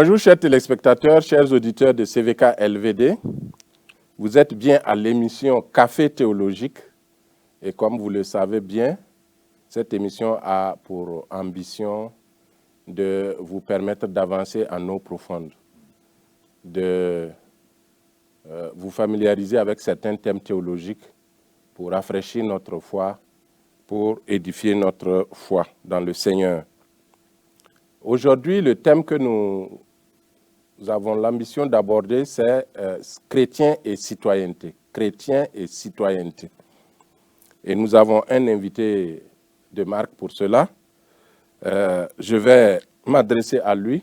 Bonjour chers téléspectateurs, chers auditeurs de CVK LVD. Vous êtes bien à l'émission Café théologique et comme vous le savez bien, cette émission a pour ambition de vous permettre d'avancer en eau profonde, de vous familiariser avec certains thèmes théologiques pour rafraîchir notre foi, pour édifier notre foi dans le Seigneur. Aujourd'hui, le thème que nous avons l'ambition d'aborder, c'est chrétien et citoyenneté. Chrétien et citoyenneté. Et nous avons un invité de marque pour cela. Je vais m'adresser à lui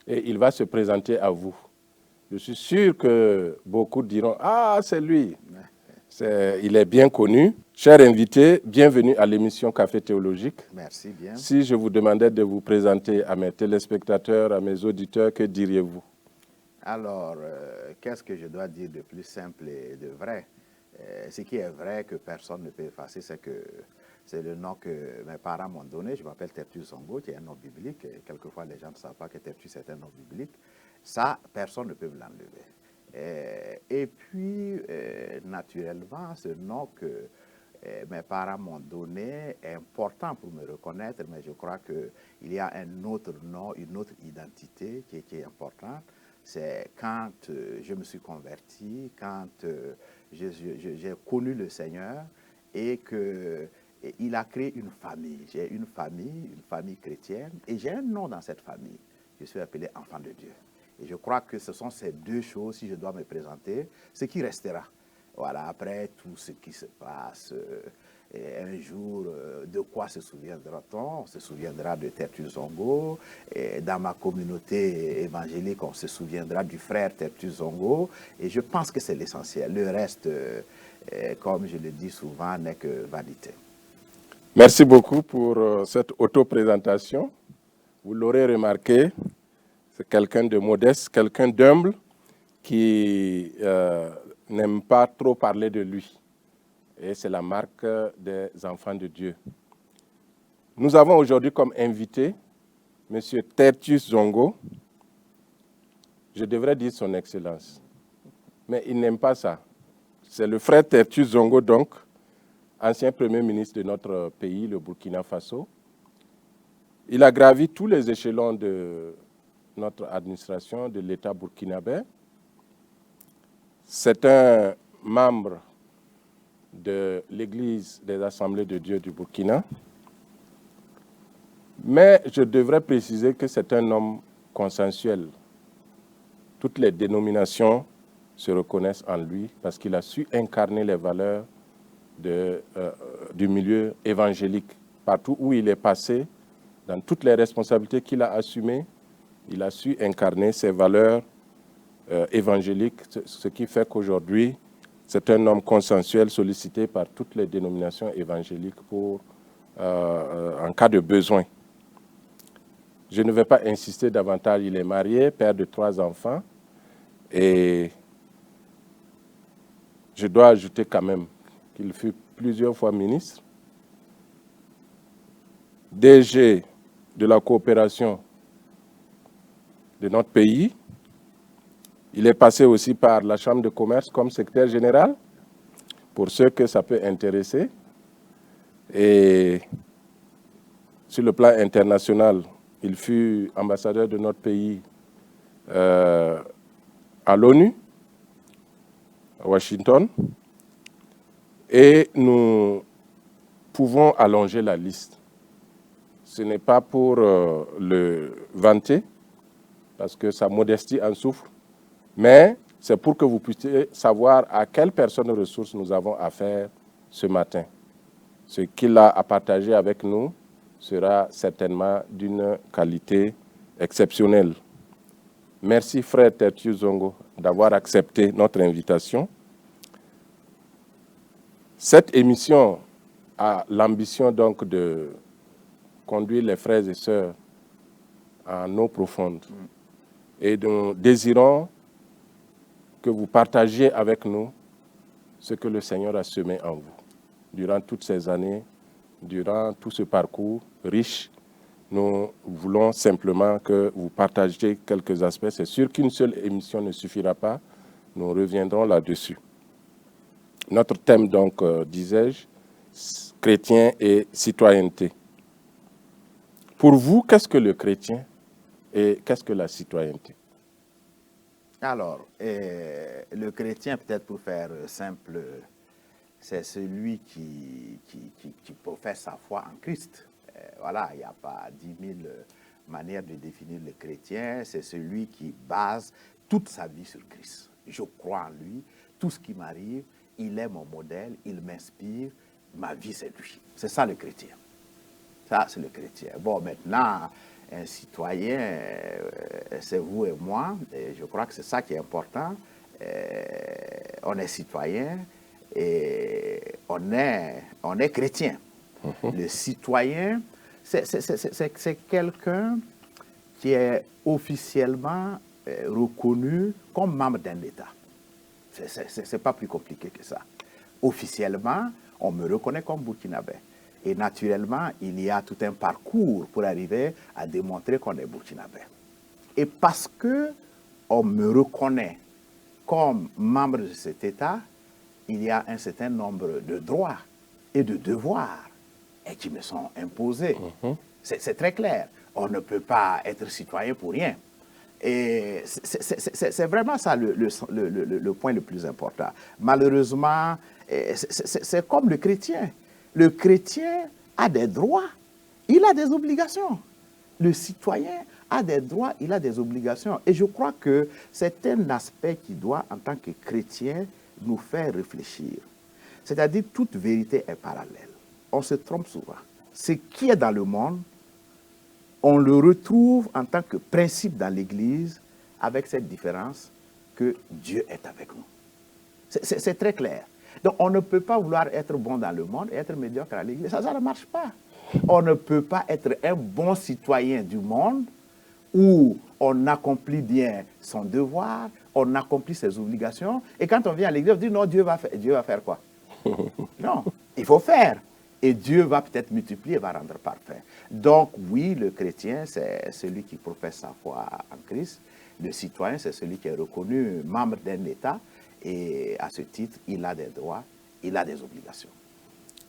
et il va se présenter à vous. Je suis sûr que beaucoup diront « Ah, c'est lui !» Il est bien connu. Cher invité, bienvenue à l'émission Café théologique. Merci bien. Si je vous demandais de vous présenter à mes téléspectateurs, à mes auditeurs, que diriez-vous? Alors, qu'est-ce que je dois dire de plus simple et de vrai? Ce qui est vrai que personne ne peut effacer, c'est que c'est le nom que mes parents m'ont donné. Je m'appelle Tertius Zongo, qui est un nom biblique. Et quelquefois, les gens ne savent pas que Tertius est un nom biblique. Ça, personne ne peut me l'enlever. Et puis, naturellement, ce nom que mes parents m'ont donné est important pour me reconnaître, mais je crois qu'il y a un autre nom, une autre identité qui est importante. C'est quand je me suis converti, quand j'ai connu le Seigneur et qu'il a créé une famille. J'ai une famille chrétienne, et j'ai un nom dans cette famille. Je suis appelé enfant de Dieu. Et je crois que ce sont ces deux choses, si je dois me présenter, ce qui restera. Voilà, après tout ce qui se passe, un jour, de quoi se souviendra-t-on? On se souviendra de Tertius Zongo. Et dans ma communauté évangélique, on se souviendra du frère Tertius Zongo. Et je pense que c'est l'essentiel. Le reste, comme je le dis souvent, n'est que vanité. Merci beaucoup pour cette auto-présentation. Vous l'aurez remarqué, c'est quelqu'un de modeste, quelqu'un d'humble qui n'aime pas trop parler de lui. Et c'est la marque des enfants de Dieu. Nous avons aujourd'hui comme invité M. Tertius Zongo. Je devrais dire son Excellence, mais il n'aime pas ça. C'est le frère Tertius Zongo, donc, ancien Premier ministre de notre pays, le Burkina Faso. Il a gravi tous les échelons de notre administration, de l'État burkinabé. C'est un membre de l'Église des Assemblées de Dieu du Burkina. Mais je devrais préciser que c'est un homme consensuel. Toutes les dénominations se reconnaissent en lui parce qu'il a su incarner les valeurs du milieu évangélique. Partout où il est passé, dans toutes les responsabilités qu'il a assumées, il a su incarner ces valeurs évangéliques, ce qui fait qu'aujourd'hui, c'est un homme consensuel sollicité par toutes les dénominations évangéliques en cas de besoin. Je ne vais pas insister davantage, il est marié, père de 3 enfants, et je dois ajouter quand même qu'il fut plusieurs fois ministre, DG de la coopération de notre pays. Il est passé aussi par la Chambre de commerce comme secrétaire général, pour ceux que ça peut intéresser. Et sur le plan international, il fut ambassadeur de notre pays à l'ONU, à Washington. Et nous pouvons allonger la liste. Ce n'est pas pour le vanter, parce que sa modestie en souffre, mais c'est pour que vous puissiez savoir à quelle personne ressource nous avons affaire ce matin. Ce qu'il a à partager avec nous sera certainement d'une qualité exceptionnelle. Merci frère Tertius Zongo d'avoir accepté notre invitation. Cette émission a l'ambition donc de conduire les frères et sœurs en eau profonde. Et nous désirons que vous partagiez avec nous ce que le Seigneur a semé en vous durant toutes ces années, durant tout ce parcours riche Nous voulons simplement que vous partagiez quelques aspects. C'est sûr qu'une seule émission ne suffira pas. Nous reviendrons là-dessus. Notre thème, donc, disais-je, chrétien et citoyenneté. Pour vous, qu'est-ce que le chrétien et qu'est-ce que la citoyenneté? Alors, le chrétien, peut-être pour faire simple, c'est celui qui professe sa foi en Christ. Voilà, il n'y a pas 10 000 manières de définir le chrétien. C'est celui qui base toute sa vie sur Christ. Je crois en lui, tout ce qui m'arrive, il est mon modèle, il m'inspire, ma vie c'est lui. C'est ça le chrétien. Ça, c'est le chrétien. Bon, maintenant, un citoyen, c'est vous et moi, et je crois que c'est ça qui est important. On est citoyen et on est chrétien. Le citoyen, c'est quelqu'un qui est officiellement reconnu comme membre d'un État. C'est pas plus compliqué que ça. Officiellement, on me reconnaît comme burkinabé. Et naturellement, il y a tout un parcours pour arriver à démontrer qu'on est burkinabé. Et parce qu'on me reconnaît comme membre de cet État, il y a un certain nombre de droits et de devoirs qui me sont imposés. C'est très clair. On ne peut pas être citoyen pour rien. Et c'est vraiment ça le point le plus important. Malheureusement, c'est comme le chrétien. Le chrétien a des droits, il a des obligations. Le citoyen a des droits, il a des obligations. Et je crois que c'est un aspect qui doit, en tant que chrétien, nous faire réfléchir. C'est-à-dire, toute vérité est parallèle. On se trompe souvent. Ce qui est dans le monde, on le retrouve en tant que principe dans l'Église, avec cette différence que Dieu est avec nous. C'est très clair. Donc, on ne peut pas vouloir être bon dans le monde et être médiocre à l'Église. Ça ne marche pas. On ne peut pas être un bon citoyen du monde où on accomplit bien son devoir, on accomplit ses obligations, et quand on vient à l'Église, on dit non, Dieu va faire quoi? Non, il faut faire. Et Dieu va peut-être multiplier, va rendre parfait. Donc oui, le chrétien, c'est celui qui professe sa foi en Christ. Le citoyen, c'est celui qui est reconnu membre d'un État. Et à ce titre, il a des droits, il a des obligations.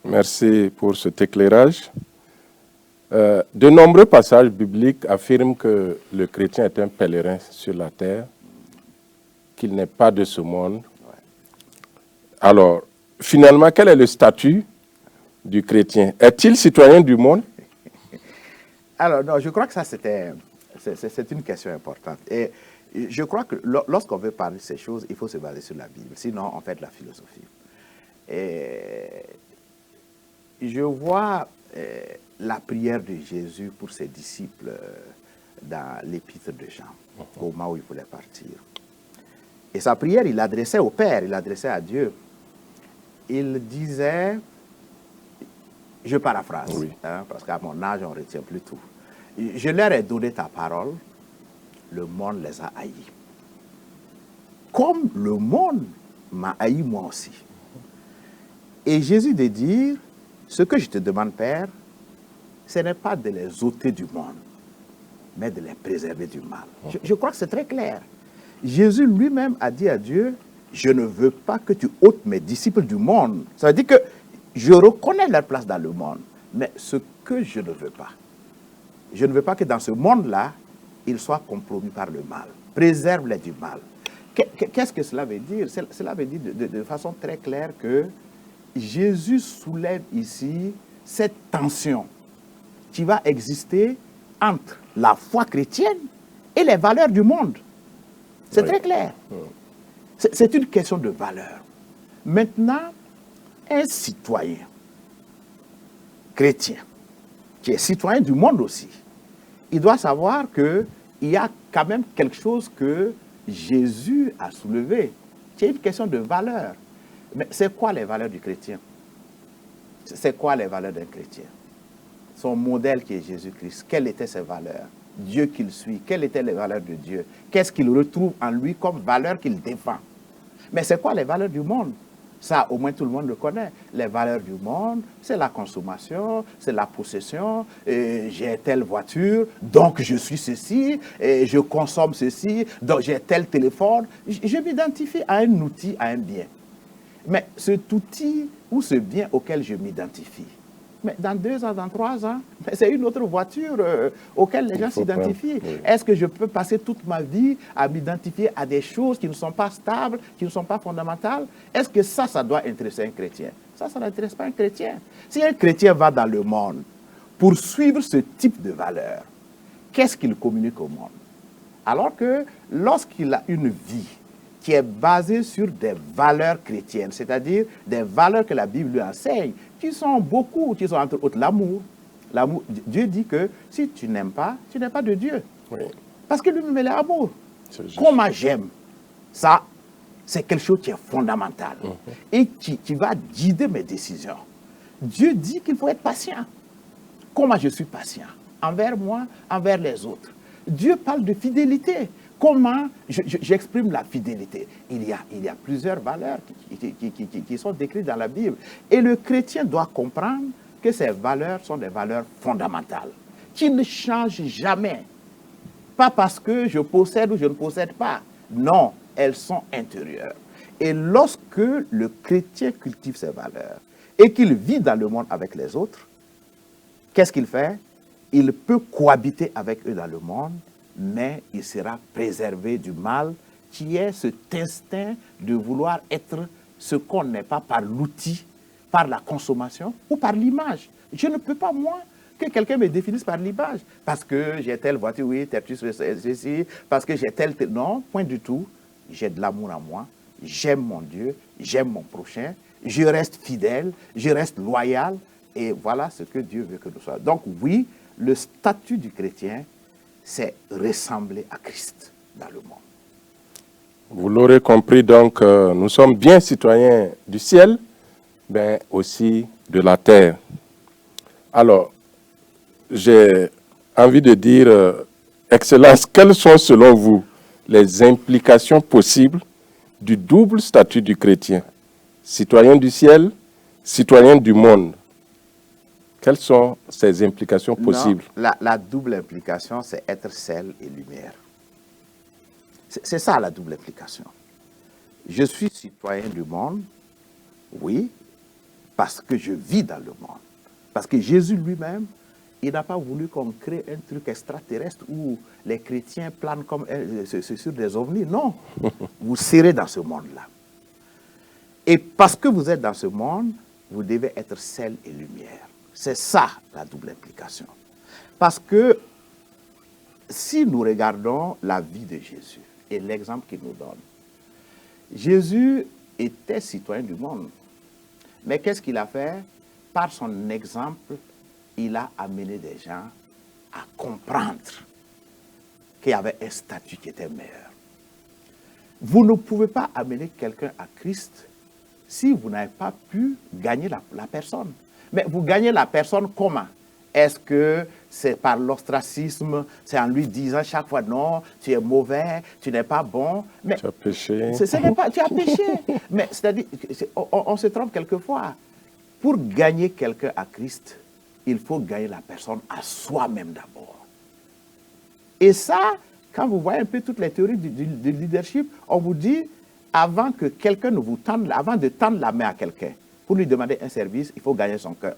Merci pour cet éclairage. De nombreux passages bibliques affirment que le chrétien est un pèlerin sur la terre, qu'il n'est pas de ce monde. Ouais. Alors, finalement, quel est le statut du chrétien? Est-il citoyen du monde? Alors, non, je crois que ça, c'est une question importante. Et je crois que lorsqu'on veut parler de ces choses, il faut se baser sur la Bible. Sinon, on fait de la philosophie. Et je vois la prière de Jésus pour ses disciples dans l'épître de Jean, au moment où il voulait partir. Et sa prière, il l'adressait au Père, il l'adressait à Dieu. Il disait, je paraphrase, oui, parce qu'à mon âge, on ne retient plus tout. Je leur ai donné ta parole, le monde les a haïs. Comme le monde m'a haï moi aussi. Et Jésus de dire, ce que je te demande, Père, ce n'est pas de les ôter du monde, mais de les préserver du mal. Je crois que c'est très clair. Jésus lui-même a dit à Dieu, je ne veux pas que tu ôtes mes disciples du monde. Ça veut dire que je reconnais leur place dans le monde, mais ce que je ne veux pas, je ne veux pas que dans ce monde-là, ils soient compromis par le mal. Préserve-les du mal. Qu'est-ce que cela veut dire? Cela veut dire de façon très claire que Jésus soulève ici cette tension qui va exister entre la foi chrétienne et les valeurs du monde. C'est très clair. C'est une question de valeur. Maintenant, un citoyen chrétien, qui est citoyen du monde aussi, il doit savoir qu'il y a quand même quelque chose que Jésus a soulevé, qui est une question de valeur. Mais c'est quoi les valeurs du chrétien? C'est quoi les valeurs d'un chrétien? Son modèle qui est Jésus-Christ, quelles étaient ses valeurs? Dieu qu'il suit, quelles étaient les valeurs de Dieu? Qu'est-ce qu'il retrouve en lui comme valeur qu'il défend? Mais c'est quoi les valeurs du monde? Ça, au moins, tout le monde le connaît. Les valeurs du monde, c'est la consommation, c'est la possession. J'ai telle voiture, donc je suis ceci, et je consomme ceci, donc j'ai tel téléphone. Je m'identifie à un outil, à un bien. Mais cet outil ou ce bien auquel je m'identifie, mais dans 2 ans, dans 3 ans, c'est une autre voiture auquel les gens s'identifient. Oui. Est-ce que je peux passer toute ma vie à m'identifier à des choses qui ne sont pas stables, qui ne sont pas fondamentales? Est-ce que ça doit intéresser un chrétien? Ça n'intéresse pas un chrétien. Si un chrétien va dans le monde pour suivre ce type de valeurs, qu'est-ce qu'il communique au monde? Alors que lorsqu'il a une vie qui est basée sur des valeurs chrétiennes, c'est-à-dire des valeurs que la Bible lui enseigne, qui sont beaucoup, qui sont entre autres l'amour. L'amour. Dieu dit que si tu n'aimes pas, tu n'es pas de Dieu. Oui. Parce que lui-même, il est amour. Comment j'aime, ça, c'est quelque chose qui est fondamental et qui va guider mes décisions. Dieu dit qu'il faut être patient. Comment je suis patient? Envers moi, envers les autres. Dieu parle de fidélité. Comment j'exprime la fidélité? Il y a plusieurs valeurs qui sont décrites dans la Bible. Et le chrétien doit comprendre que ces valeurs sont des valeurs fondamentales, qui ne changent jamais. Pas parce que je possède ou je ne possède pas. Non, elles sont intérieures. Et lorsque le chrétien cultive ces valeurs et qu'il vit dans le monde avec les autres, qu'est-ce qu'il fait? Il peut cohabiter avec eux dans le monde, mais il sera préservé du mal, qui est cet instinct de vouloir être ce qu'on n'est pas par l'outil, par la consommation ou par l'image. Je ne peux pas, moi, que quelqu'un me définisse par l'image. Parce que j'ai telle voiture, oui, Tertus, ceci, parce que j'ai tel... Non, point du tout. J'ai de l'amour en moi, j'aime mon Dieu, j'aime mon prochain, je reste fidèle, je reste loyal, et voilà ce que Dieu veut que nous soyons. Donc oui, le statut du chrétien, c'est ressembler à Christ dans le monde. Vous l'aurez compris, donc, nous sommes bien citoyens du ciel, mais aussi de la terre. Alors, j'ai envie de dire, Excellence, quelles sont selon vous les implications possibles du double statut du chrétien? Citoyen du ciel, citoyen du monde. Quelles sont ces implications possibles? Non, la double implication, c'est être sel et lumière. C'est ça la double implication. Je suis citoyen du monde, oui, parce que je vis dans le monde. Parce que Jésus lui-même, il n'a pas voulu qu'on crée un truc extraterrestre où les chrétiens planent comme sur des ovnis. Non, vous serez dans ce monde-là. Et parce que vous êtes dans ce monde, vous devez être sel et lumière. C'est ça, la double implication. Parce que si nous regardons la vie de Jésus et l'exemple qu'il nous donne, Jésus était citoyen du monde. Mais qu'est-ce qu'il a fait? Par son exemple, il a amené des gens à comprendre qu'il y avait un statut qui était meilleur. Vous ne pouvez pas amener quelqu'un à Christ si vous n'avez pas pu gagner la personne. Mais vous gagnez la personne comment? Est-ce que c'est par l'ostracisme? C'est en lui disant chaque fois non, tu es mauvais, tu n'es pas bon. Mais tu as péché. Tu as péché. Mais c'est-à-dire, on se trompe quelquefois. Pour gagner quelqu'un à Christ, il faut gagner la personne à soi-même d'abord. Et ça, quand vous voyez un peu toutes les théories du leadership, on vous dit, avant que quelqu'un ne vous tende, avant de tendre la main à quelqu'un, pour lui demander un service, il faut gagner son cœur.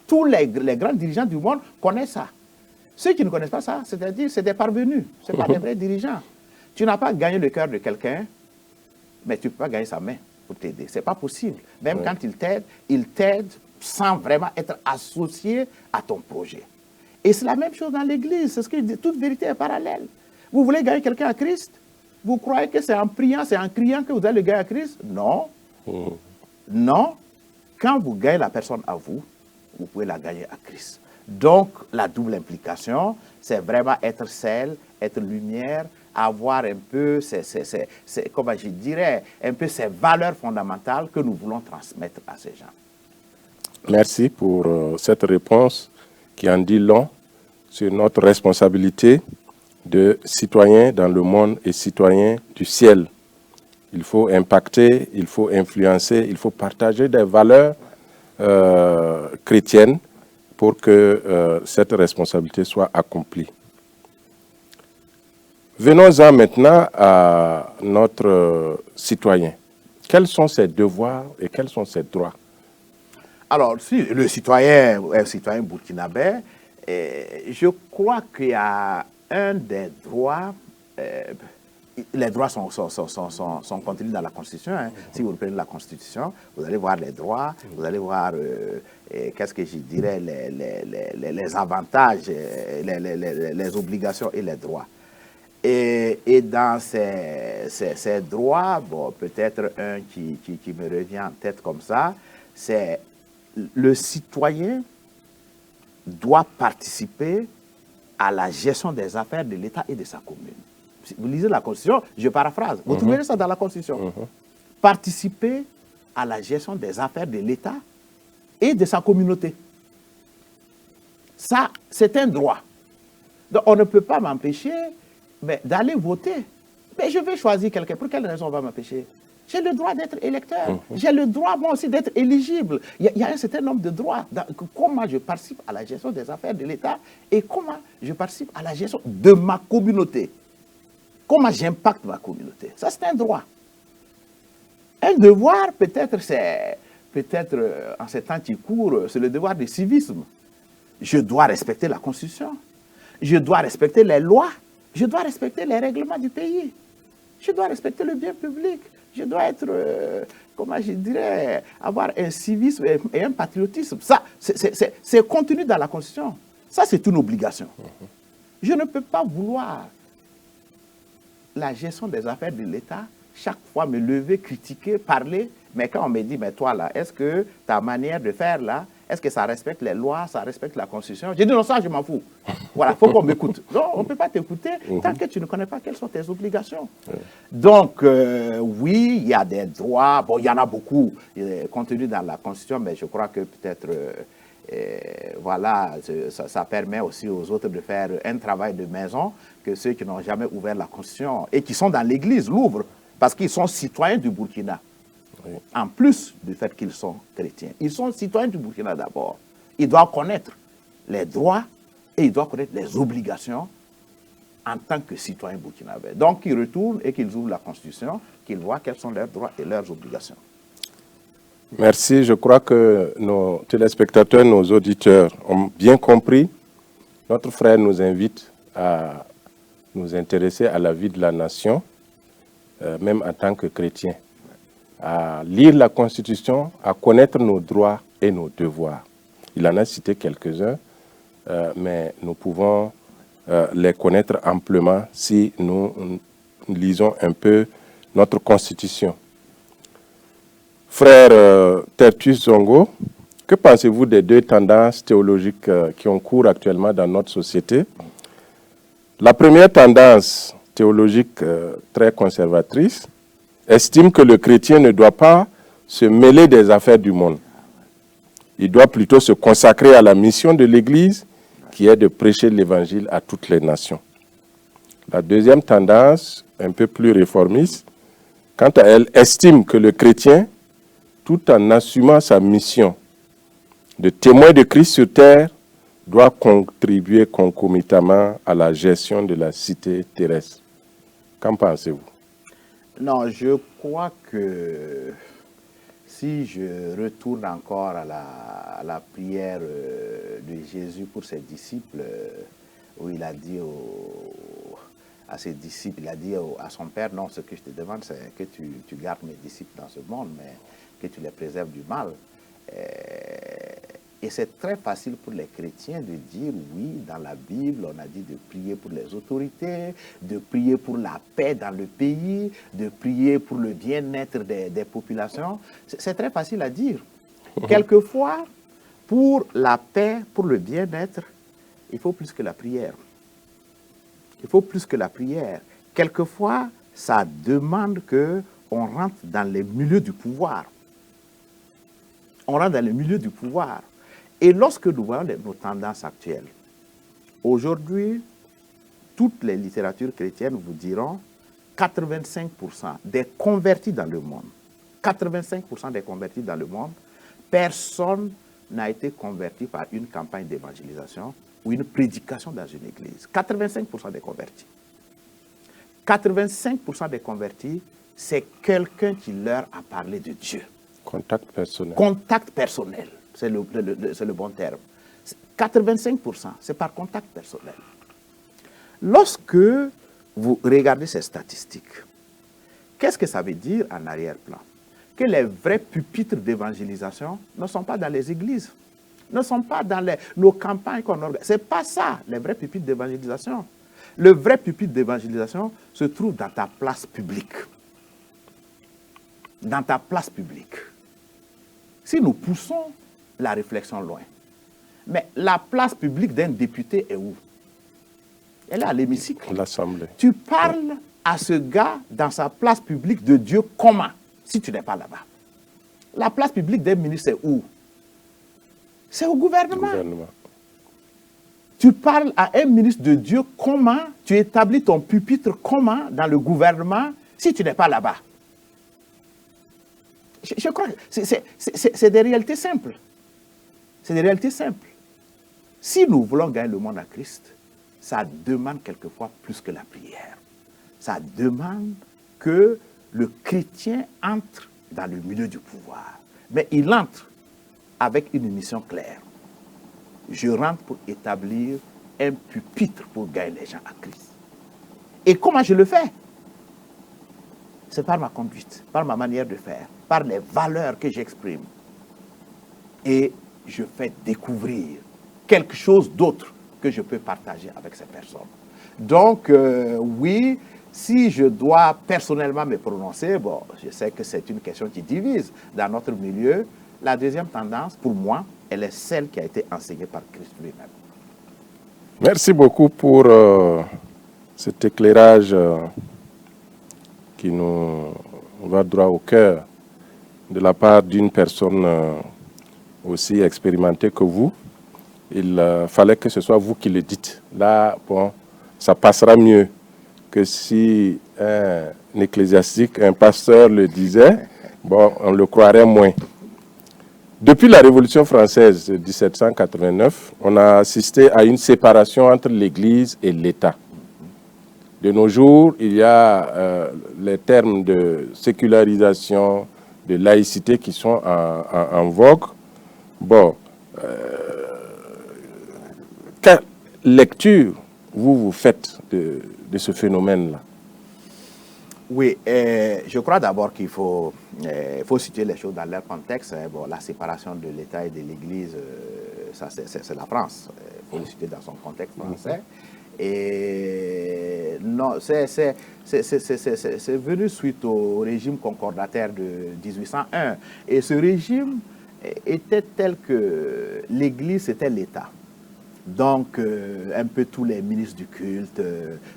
Tous les grands dirigeants du monde connaissent ça. Ceux qui ne connaissent pas ça, c'est-à-dire c'est des parvenus, ce ne sont pas des vrais dirigeants. Tu n'as pas gagné le cœur de quelqu'un, mais tu ne peux pas gagner sa main pour t'aider. Ce n'est pas possible. Même quand il t'aide sans vraiment être associé à ton projet. Et c'est la même chose dans l'Église. C'est ce que je dis. Toute vérité est parallèle. Vous voulez gagner quelqu'un à Christ? Vous croyez que c'est en priant, c'est en criant que vous allez le gagner à Christ? Non. Non. Quand vous gagnez la personne à vous, vous pouvez la gagner à Christ. Donc, la double implication, c'est vraiment être sel, être lumière, avoir un peu, comment je dirais, un peu ces valeurs fondamentales que nous voulons transmettre à ces gens. Merci pour cette réponse qui en dit long sur notre responsabilité de citoyens dans le monde et citoyens du ciel. Il faut impacter, il faut influencer, il faut partager des valeurs chrétiennes pour que cette responsabilité soit accomplie. Venons-en maintenant à notre citoyen. Quels sont ses devoirs et quels sont ses droits? Alors, si le citoyen est un citoyen burkinabé, je crois qu'il y a un des droits, les droits sont contenus dans la Constitution. Hein. Si vous prenez la Constitution, vous allez voir les droits, vous allez voir, qu'est-ce que je dirais, les avantages, les obligations et les droits. Et dans ces droits, bon, peut-être un qui me revient en tête comme ça, c'est le citoyen doit participer à la gestion des affaires de l'État et de sa commune. Si vous lisez la Constitution, je paraphrase, vous trouverez ça dans la Constitution. Participer à la gestion des affaires de l'État et de sa communauté. Ça, c'est un droit. Donc, on ne peut pas m'empêcher d'aller voter. Mais je vais choisir quelqu'un. Pour quelle raison on va m'empêcher? J'ai le droit d'être électeur. J'ai le droit, moi aussi, d'être éligible. Il y a un certain nombre de droits. Comment je participe à la gestion des affaires de l'État et comment je participe à la gestion de ma communauté. Comment j'impacte ma communauté. Ça, c'est un droit. Un devoir, peut-être, en ces temps qui courent, c'est le devoir de civisme. Je dois respecter la Constitution. Je dois respecter les lois. Je dois respecter les règlements du pays. Je dois respecter le bien public. Je dois être, comment je dirais, avoir un civisme et un patriotisme. Ça, c'est contenu dans la Constitution. Ça, c'est une obligation. Je ne peux pas vouloir la gestion des affaires de l'État, chaque fois me lever, critiquer, parler, mais quand on me dit, mais toi là, est-ce que ta manière de faire là, est-ce que ça respecte les lois, ça respecte la Constitution? J'ai dit non, ça je m'en fous. Voilà, il faut qu'on m'écoute. Non, on ne peut pas t'écouter tant que tu ne connais pas quelles sont tes obligations. Donc, oui, il y a des droits, bon, il y en a beaucoup contenus dans la Constitution, mais je crois que peut-être, voilà, ça permet aussi aux autres de faire un travail de maison que ceux qui n'ont jamais ouvert la Constitution et qui sont dans l'Église l'ouvrent, parce qu'ils sont citoyens du Burkina. Oui. En plus du fait qu'ils sont chrétiens. Ils sont citoyens du Burkina d'abord. Ils doivent connaître les droits et ils doivent connaître les obligations en tant que citoyens burkinabés. Donc, qu'ils retournent et qu'ils ouvrent la Constitution, qu'ils voient quels sont leurs droits et leurs obligations. Merci. Je crois que nos téléspectateurs, nos auditeurs ont bien compris. Notre frère nous invite à nous intéresser à la vie de la nation, même en tant que chrétiens. À lire la Constitution, à connaître nos droits et nos devoirs. Il en a cité quelques-uns, mais nous pouvons les connaître amplement si nous lisons un peu notre Constitution. Frère Tertus Zongo, que pensez-vous des deux tendances théologiques qui ont cours actuellement dans notre société? La première tendance théologique très conservatrice estime que le chrétien ne doit pas se mêler des affaires du monde. Il doit plutôt se consacrer à la mission de l'Église, qui est de prêcher l'Évangile à toutes les nations. La deuxième tendance, un peu plus réformiste, quant à elle, estime que le chrétien, tout en assumant sa mission de témoin de Christ sur terre, doit contribuer concomitamment à la gestion de la cité terrestre. Qu'en pensez-vous? Non, je crois que si je retourne encore à la prière de Jésus pour ses disciples, où il a dit à ses disciples, il a dit à son Père, non, ce que je te demande, c'est que tu gardes mes disciples dans ce monde, mais que tu les préserves du mal. Et c'est très facile pour les chrétiens de dire, oui, dans la Bible, on a dit de prier pour les autorités, de prier pour la paix dans le pays, de prier pour le bien-être des populations. C'est très facile à dire. Quelquefois, pour la paix, pour le bien-être, il faut plus que la prière. Il faut plus que la prière. Quelquefois, ça demande qu'on rentre dans les milieux du pouvoir. On rentre dans les milieux du pouvoir. Et lorsque nous voyons nos tendances actuelles, aujourd'hui, toutes les littératures chrétiennes vous diront 85% des convertis dans le monde, 85% des convertis dans le monde, personne n'a été converti par une campagne d'évangélisation ou une prédication dans une église. 85% des convertis. 85% des convertis, c'est quelqu'un qui leur a parlé de Dieu. Contact personnel. Contact personnel, c'est le bon terme. 85%, c'est par contact personnel. Lorsque vous regardez ces statistiques, qu'est-ce que ça veut dire en arrière-plan? Que les vrais pupitres d'évangélisation ne sont pas dans les églises, ne sont pas dans nos campagnes qu'on organise. Ce n'est pas ça, les vrais pupitres d'évangélisation. Le vrai pupitre d'évangélisation se trouve dans ta place publique. Dans ta place publique. Si nous poussons la réflexion loin, mais la place publique d'un député est où? Elle est à l'hémicycle. L'Assemblée. Tu parles à ce gars dans sa place publique de Dieu comment, si tu n'es pas là-bas? La place publique d'un ministre, c'est où? C'est au gouvernement. Tu parles à un ministre de Dieu comment, tu établis ton pupitre comment dans le gouvernement si tu n'es pas là-bas? Je crois que c'est des réalités simples. C'est des réalités simples. Si nous voulons gagner le monde à Christ, ça demande quelquefois plus que la prière. Ça demande que le chrétien entre dans le milieu du pouvoir. Mais il entre avec une mission claire. Je rentre pour établir un pupitre pour gagner les gens à Christ. Et comment je le fais? C'est par ma conduite, par ma manière de faire, par les valeurs que j'exprime. Et je fais découvrir quelque chose d'autre que je peux partager avec ces personnes. Donc, oui, si je dois personnellement me prononcer, bon, je sais que c'est une question qui divise dans notre milieu. La deuxième tendance, pour moi, elle est celle qui a été enseignée par Christ lui-même. Merci beaucoup pour cet éclairage qui nous va droit au cœur de la part d'une personne aussi expérimentée que vous. Il fallait que ce soit vous qui le dites. Là, bon, ça passera mieux que si un ecclésiastique, un pasteur le disait, bon, on le croirait moins. Depuis la Révolution française de 1789, on a assisté à une séparation entre l'Église et l'État. De nos jours, il y a les termes de sécularisation, de laïcité qui sont en vogue. Bon, quelle lecture vous faites de ce phénomène-là? Oui, je crois d'abord qu'il faut situer les choses dans leur contexte. Bon, la séparation de l'État et de l'Église, ça c'est la France. Il faut le situer dans son contexte français. Et non, c'est venu suite au régime concordataire de 1801. Et ce régime était tel que l'Église, c'était l'État. Donc, un peu tous les ministres du culte,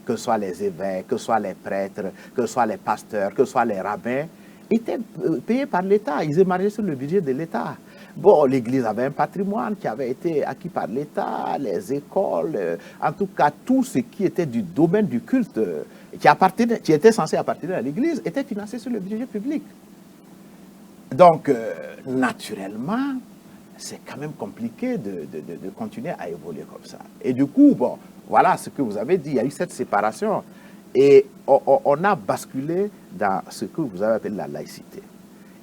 que ce soit les évêques, que ce soit les prêtres, que ce soit les pasteurs, que ce soit les rabbins, étaient payés par l'État. Ils émargeaient sur le budget de l'État. Bon, l'Église avait un patrimoine qui avait été acquis par l'État, les écoles, en tout cas, tout ce qui était du domaine du culte, qui était censé appartenir à l'Église, était financé sur le budget public. Donc, naturellement, c'est quand même compliqué de continuer à évoluer comme ça. Et du coup, bon, voilà ce que vous avez dit, il y a eu cette séparation. Et on a basculé dans ce que vous avez appelé la laïcité.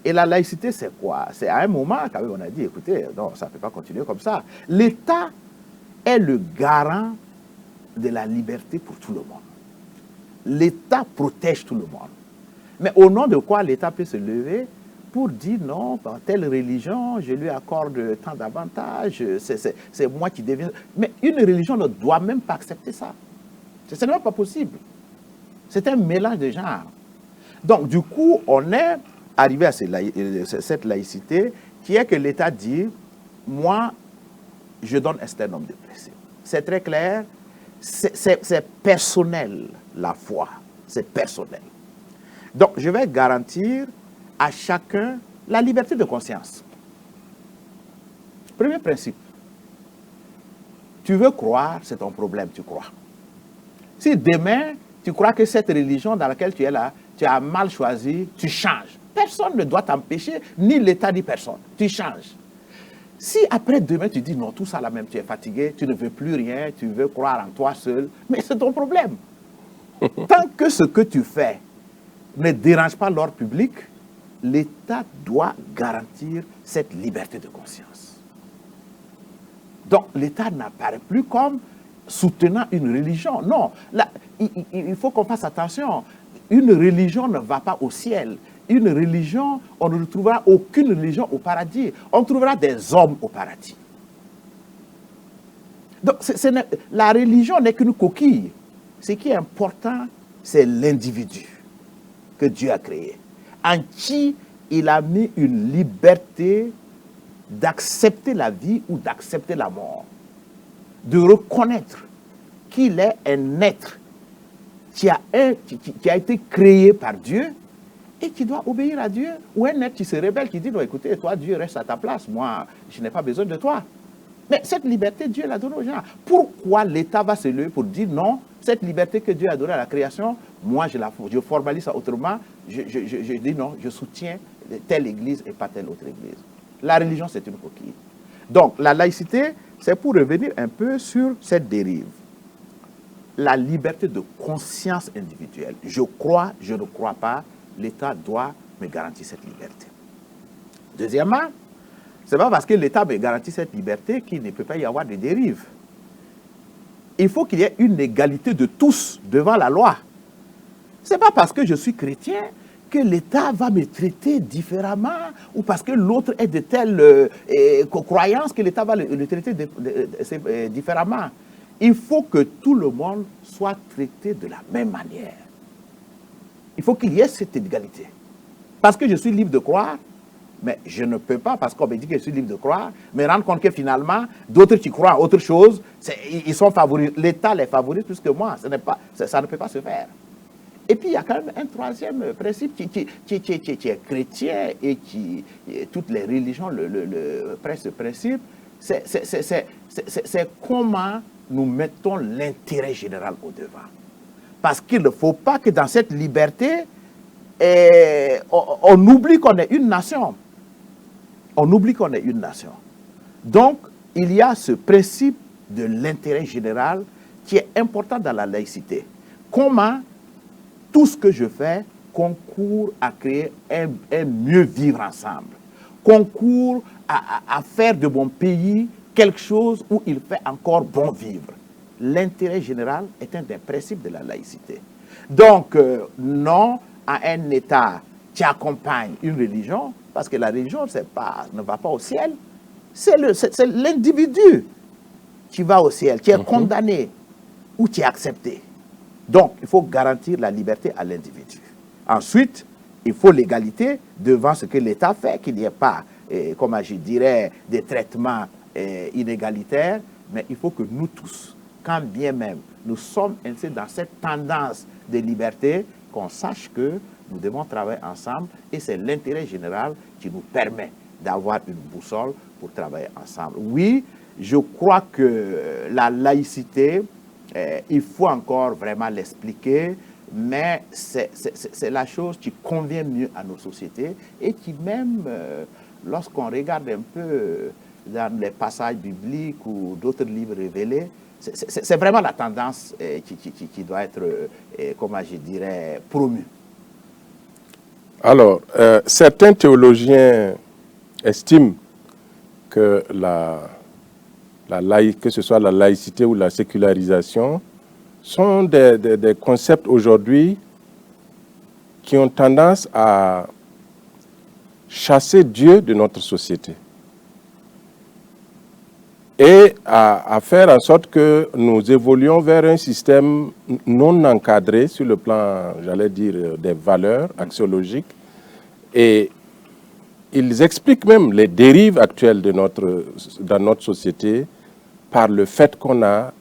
Et la laïcité, c'est quoi? C'est à un moment, quand même, on a dit, écoutez, non, ça ne peut pas continuer comme ça. L'État est le garant de la liberté pour tout le monde. L'État protège tout le monde. Mais au nom de quoi l'État peut se lever pour dire non, par telle religion, je lui accorde tant d'avantages, c'est moi qui deviens... Mais une religion ne doit même pas accepter ça. Ce n'est même pas possible. C'est un mélange de genres. Donc, du coup, on est arrivé à cette laïcité qui est que l'État dit, moi, je donne un certain nombre de principes. C'est très clair, c'est personnel, la foi, c'est personnel. Donc, je vais garantir à chacun la liberté de conscience. Premier principe. Tu veux croire, c'est ton problème, tu crois. Si demain, tu crois que cette religion dans laquelle tu es là, tu as mal choisi, tu changes. Personne ne doit t'empêcher, ni l'État, ni personne. Tu changes. Si après demain, tu dis non, tout ça là même, tu es fatigué, tu ne veux plus rien, tu veux croire en toi seul, mais c'est ton problème. Tant que ce que tu fais ne dérange pas l'ordre public, l'État doit garantir cette liberté de conscience. Donc, l'État n'apparaît plus comme soutenant une religion. Non, là, il faut qu'on fasse attention. Une religion ne va pas au ciel. Une religion, on ne trouvera aucune religion au paradis. On trouvera des hommes au paradis. Donc, la religion n'est qu'une coquille. Ce qui est important, c'est l'individu que Dieu a créé, en qui il a mis une liberté d'accepter la vie ou d'accepter la mort, de reconnaître qu'il est un être qui a été créé par Dieu et qui doit obéir à Dieu, ou un être qui se rébelle, qui dit, non, écoutez, toi, Dieu, reste à ta place, moi, je n'ai pas besoin de toi. Mais cette liberté, Dieu l'a donnée aux gens. Pourquoi l'État va se lever pour dire, non, cette liberté que Dieu a donnée à la création, moi, je formalise ça autrement, je dis non, je soutiens telle église et pas telle autre église. La religion, c'est une coquille. Donc, la laïcité, c'est pour revenir un peu sur cette dérive. La liberté de conscience individuelle. Je crois, je ne crois pas, l'État doit me garantir cette liberté. Deuxièmement, ce n'est pas parce que l'État me garantit cette liberté qu'il ne peut pas y avoir de dérive. Il faut qu'il y ait une égalité de tous devant la loi. Ce n'est pas parce que je suis chrétien que l'État va me traiter différemment ou parce que l'autre est de telle croyance que l'État va le traiter différemment. Il faut que tout le monde soit traité de la même manière. Il faut qu'il y ait cette égalité. Parce que je suis libre de croire, mais je ne peux pas, parce qu'on me dit que je suis libre de croire, me rendre compte que finalement, d'autres qui croient à autre chose, ils sont favorisés. L'État les favorise plus que moi. Ça ne peut pas se faire. Et puis, il y a quand même un troisième principe qui est chrétien et toutes les religions prennent ce principe. C'est comment nous mettons l'intérêt général au devant. Parce qu'il ne faut pas que dans cette liberté, on oublie qu'on est une nation. On oublie qu'on est une nation. Donc, il y a ce principe de l'intérêt général qui est important dans la laïcité. Comment tout ce que je fais concourt à créer un mieux vivre ensemble, concourt à faire de mon pays quelque chose où il fait encore bon vivre. L'intérêt général est un des principes de la laïcité. Donc, non à un État qui accompagne une religion, parce que la religion ne va pas au ciel, c'est l'individu qui va au ciel, qui est condamné ou qui est accepté. Donc, il faut garantir la liberté à l'individu. Ensuite, il faut l'égalité devant ce que l'État fait, qu'il n'y ait pas, comment je dirais, des traitements inégalitaires, mais il faut que nous tous, quand bien même nous sommes inscrits dans cette tendance de liberté, qu'on sache que nous devons travailler ensemble et c'est l'intérêt général qui nous permet d'avoir une boussole pour travailler ensemble. Oui, je crois que la laïcité, il faut encore vraiment l'expliquer, mais c'est la chose qui convient mieux à nos sociétés et qui même, lorsqu'on regarde un peu dans les passages bibliques ou d'autres livres révélés, c'est vraiment la tendance qui doit être, comment je dirais, promue. Alors, certains théologiens estiment que que ce soit la laïcité ou la sécularisation, sont des concepts aujourd'hui qui ont tendance à chasser Dieu de notre société et à faire en sorte que nous évoluions vers un système non encadré sur le plan, j'allais dire, des valeurs axiologiques. Et ils expliquent même les dérives actuelles dans notre société par le fait qu'on a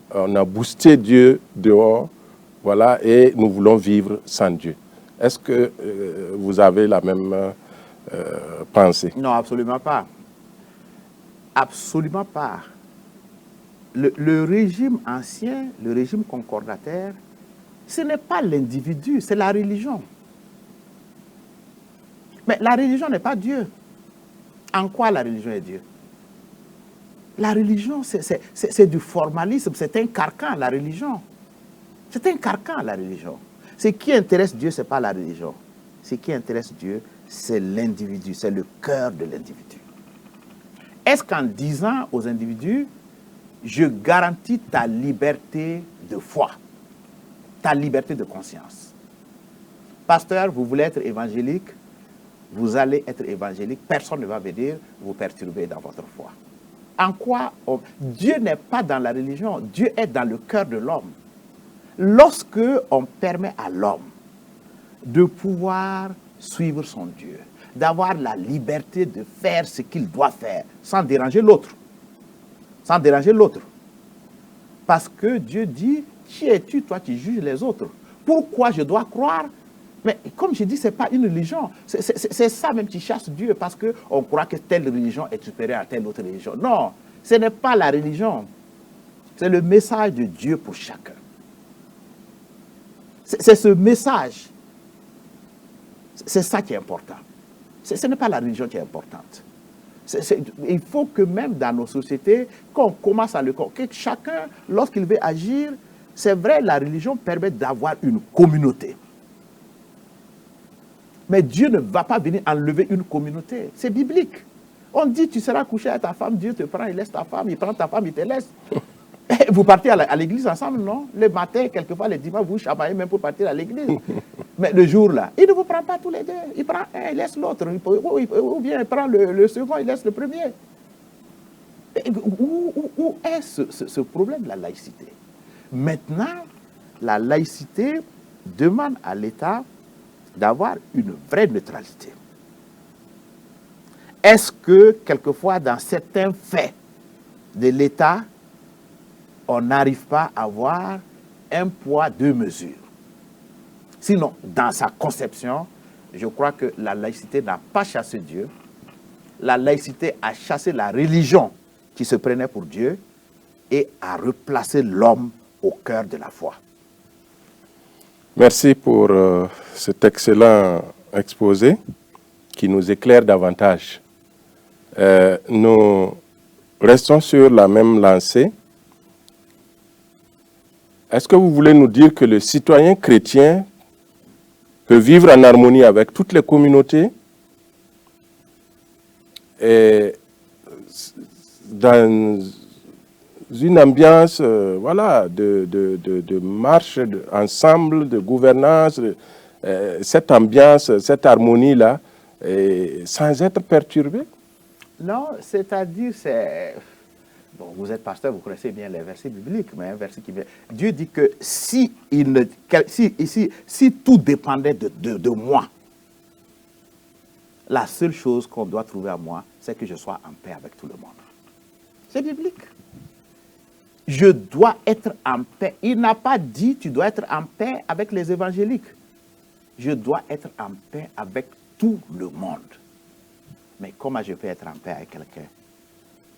boosté Dieu dehors, voilà, et nous voulons vivre sans Dieu. Est-ce que vous avez la même pensée? Non, absolument pas. Absolument pas. Le régime ancien, le régime concordataire, Ce n'est pas l'individu, c'est la religion. Mais la religion n'est pas Dieu. En quoi la religion est Dieu? La religion, c'est du formalisme, c'est un carcan, la religion. C'est un carcan, la religion. Ce qui intéresse Dieu, ce n'est pas la religion. Ce qui intéresse Dieu, c'est l'individu, c'est le cœur de l'individu. Est-ce qu'en disant aux individus, je garantis ta liberté de foi, ta liberté de conscience? Pasteur, vous voulez être évangélique, vous allez être évangélique, personne ne va venir vous perturber dans votre foi. En quoi Dieu n'est pas dans la religion, Dieu est dans le cœur de l'homme. Lorsque on permet à l'homme de pouvoir suivre son Dieu, d'avoir la liberté de faire ce qu'il doit faire, sans déranger l'autre. Sans déranger l'autre. Parce que Dieu dit, qui es-tu, toi, qui juges les autres? Pourquoi je dois croire? Mais comme je dis, ce n'est pas une religion. C'est ça même qui chasse Dieu, parce qu'on croit que telle religion est supérieure à telle autre religion. Non, ce n'est pas la religion. C'est le message de Dieu pour chacun. C'est ce message. C'est ça qui est important. Ce n'est pas la religion qui est importante. Il faut que même dans nos sociétés, qu'on commence à le comprendre, que chacun, lorsqu'il veut agir, c'est vrai, la religion permet d'avoir une communauté. Mais Dieu ne va pas venir enlever une communauté. C'est biblique. On dit, tu seras couché avec ta femme, Dieu te prend, il laisse ta femme, il prend ta femme, il te laisse. Vous partez à l'église ensemble, non? Le matin, quelquefois, les dimanches, vous chamaillez même pour partir à l'église. Mais le jour-là, il ne vous prend pas tous les deux. Il prend un, il laisse l'autre. Ou bien il prend le second, il laisse le premier. Où est ce problème de la laïcité? Maintenant, la laïcité demande à l'État d'avoir une vraie neutralité. Est-ce que, quelquefois, dans certains faits de l'État, on n'arrive pas à avoir un poids, deux mesures? Sinon, dans sa conception, je crois que la laïcité n'a pas chassé Dieu. La laïcité a chassé la religion qui se prenait pour Dieu et a replacé l'homme au cœur de la foi. Merci pour cet excellent exposé qui nous éclaire davantage. Nous restons sur la même lancée. Est-ce que vous voulez nous dire que le citoyen chrétien peut vivre en harmonie avec toutes les communautés et dans une ambiance voilà, de marche ensemble, de gouvernance, cette ambiance, cette harmonie-là, sans être perturbé? Non, c'est-à-dire, bon, vous êtes pasteur, vous connaissez bien les versets bibliques, mais un verset qui vient. Dieu dit que si tout dépendait de moi, la seule chose qu'on doit trouver à moi, c'est que je sois en paix avec tout le monde. C'est biblique. Je dois être en paix. Il n'a pas dit tu dois être en paix avec les évangéliques. Je dois être en paix avec tout le monde. Mais comment je peux être en paix avec quelqu'un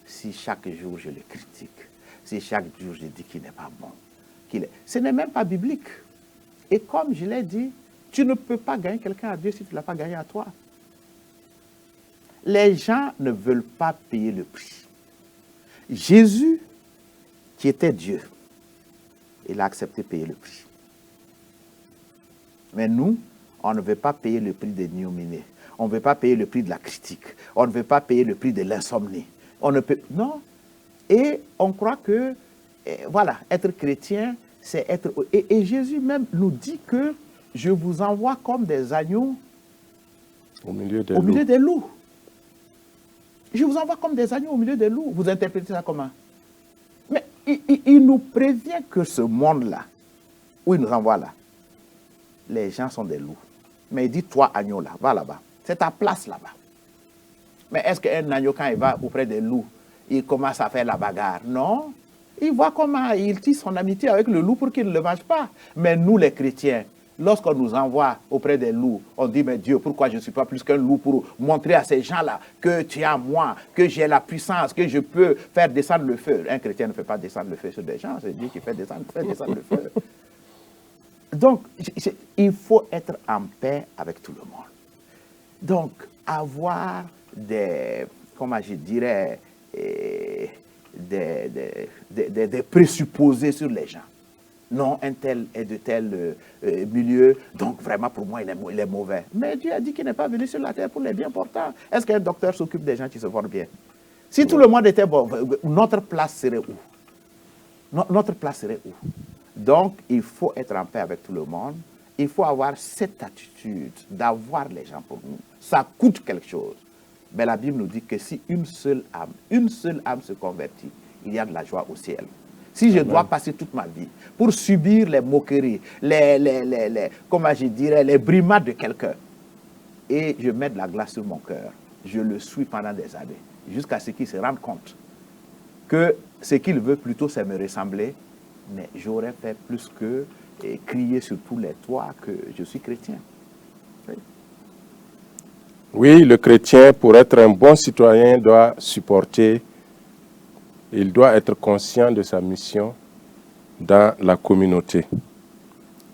si chaque jour je le critique, si chaque jour je dis qu'il n'est pas bon? Ce n'est même pas biblique. Et comme je l'ai dit, tu ne peux pas gagner quelqu'un à Dieu si tu ne l'as pas gagné à toi. Les gens ne veulent pas payer le prix. Jésus, qui était Dieu, il a accepté de payer le prix. Mais nous, on ne veut pas payer le prix des ignominies. On ne veut pas payer le prix de la critique. On ne veut pas payer le prix de l'insomnie. On ne peut... Non. Et on croit que, voilà, être chrétien, c'est être... Et Jésus même nous dit que je vous envoie comme des agneaux au milieu des loups. Je vous envoie comme des agneaux au milieu des loups. Vous interprétez ça comment? Mais il nous prévient que ce monde-là, où il nous envoie là, les gens sont des loups. Mais il dit, toi, agneau là, va là-bas. C'est ta place là-bas. Mais est-ce qu'un agneau, quand il va auprès des loups, il commence à faire la bagarre? Non. Il voit comment il tisse son amitié avec le loup pour qu'il ne le mange pas. Mais nous, les chrétiens, lorsqu'on nous envoie auprès des loups, on dit, mais Dieu, pourquoi je ne suis pas plus qu'un loup pour montrer à ces gens-là que tu es à moi, que j'ai la puissance, que je peux faire descendre le feu. Un chrétien ne fait pas descendre le feu sur des gens, c'est Dieu qui fait descendre le feu. Donc, il faut être en paix avec tout le monde. Donc, avoir des, comment je dirais, des présupposés sur les gens. Non, un tel est de tel milieu, donc vraiment pour moi il est mauvais. Mais Dieu a dit qu'il n'est pas venu sur la terre pour les bien portants. Est-ce qu'un docteur s'occupe des gens qui se portent bien? Si tout le monde était bon, notre place serait où? Notre place serait où? Donc, il faut être en paix avec tout le monde. Il faut avoir cette attitude d'avoir les gens pour nous. Ça coûte quelque chose. Mais la Bible nous dit que si une seule âme se convertit, il y a de la joie au ciel. Si je dois passer toute ma vie pour subir les moqueries, comment je dirais, les brimades de quelqu'un, et je mets de la glace sur mon cœur, je le suis pendant des années, jusqu'à ce qu'il se rende compte que ce qu'il veut plutôt, c'est me ressembler, mais j'aurais fait plus que crier sur tous les toits que je suis chrétien. Oui, le chrétien, pour être un bon citoyen, doit supporter, il doit être conscient de sa mission dans la communauté.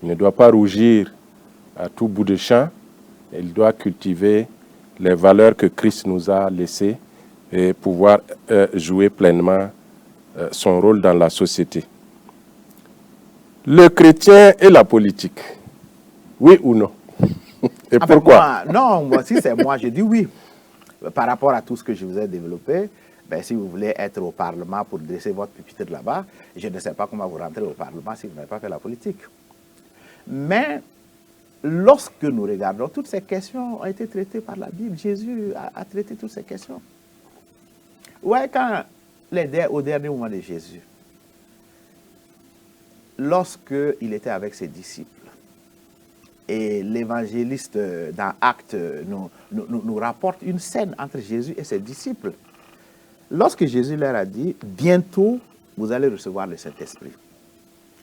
Il ne doit pas rougir à tout bout de champ, il doit cultiver les valeurs que Christ nous a laissées et pouvoir jouer pleinement son rôle dans la société. Le chrétien et la politique, oui ou non? Et pourquoi? Moi, si c'est moi, je dis oui. Par rapport à tout ce que je vous ai développé, ben, si vous voulez être au Parlement pour dresser votre pupitre là-bas, je ne sais pas comment vous rentrez au Parlement si vous n'avez pas fait la politique. Mais lorsque nous regardons, toutes ces questions ont été traitées par la Bible. Jésus a traité toutes ces questions. Ouais, quand au dernier moment de Jésus, lorsqu'il était avec ses disciples, et l'évangéliste dans Actes nous rapporte une scène entre Jésus et ses disciples. Lorsque Jésus leur a dit, bientôt vous allez recevoir le Saint-Esprit.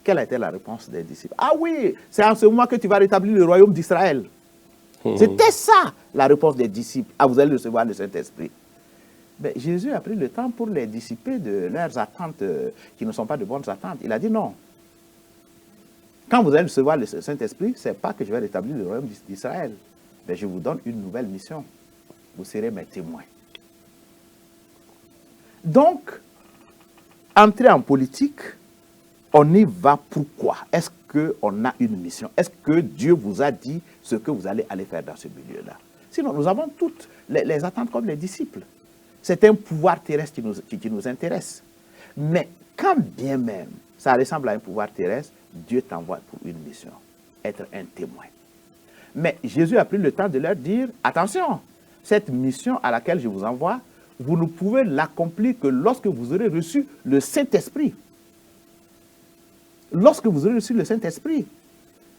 Quelle a été la réponse des disciples? Ah oui, c'est en ce moment que tu vas rétablir le royaume d'Israël. C'était ça la réponse des disciples. Ah, vous allez recevoir le Saint-Esprit. Mais Jésus a pris le temps pour les dissiper de leurs attentes qui ne sont pas de bonnes attentes. Il a dit non. Quand vous allez recevoir le Saint-Esprit, ce n'est pas que je vais rétablir le royaume d'Israël, mais je vous donne une nouvelle mission. Vous serez mes témoins. Donc, entrer en politique, on y va pourquoi? Est-ce qu'on a une mission? Est-ce que Dieu vous a dit ce que vous allez aller faire dans ce milieu-là? Sinon, nous avons toutes les attentes comme les disciples. C'est un pouvoir terrestre qui nous intéresse. Mais quand bien même ça ressemble à un pouvoir terrestre, Dieu t'envoie pour une mission, être un témoin. Mais Jésus a pris le temps de leur dire, attention, cette mission à laquelle je vous envoie, vous ne pouvez l'accomplir que lorsque vous aurez reçu le Saint-Esprit. Lorsque vous aurez reçu le Saint-Esprit.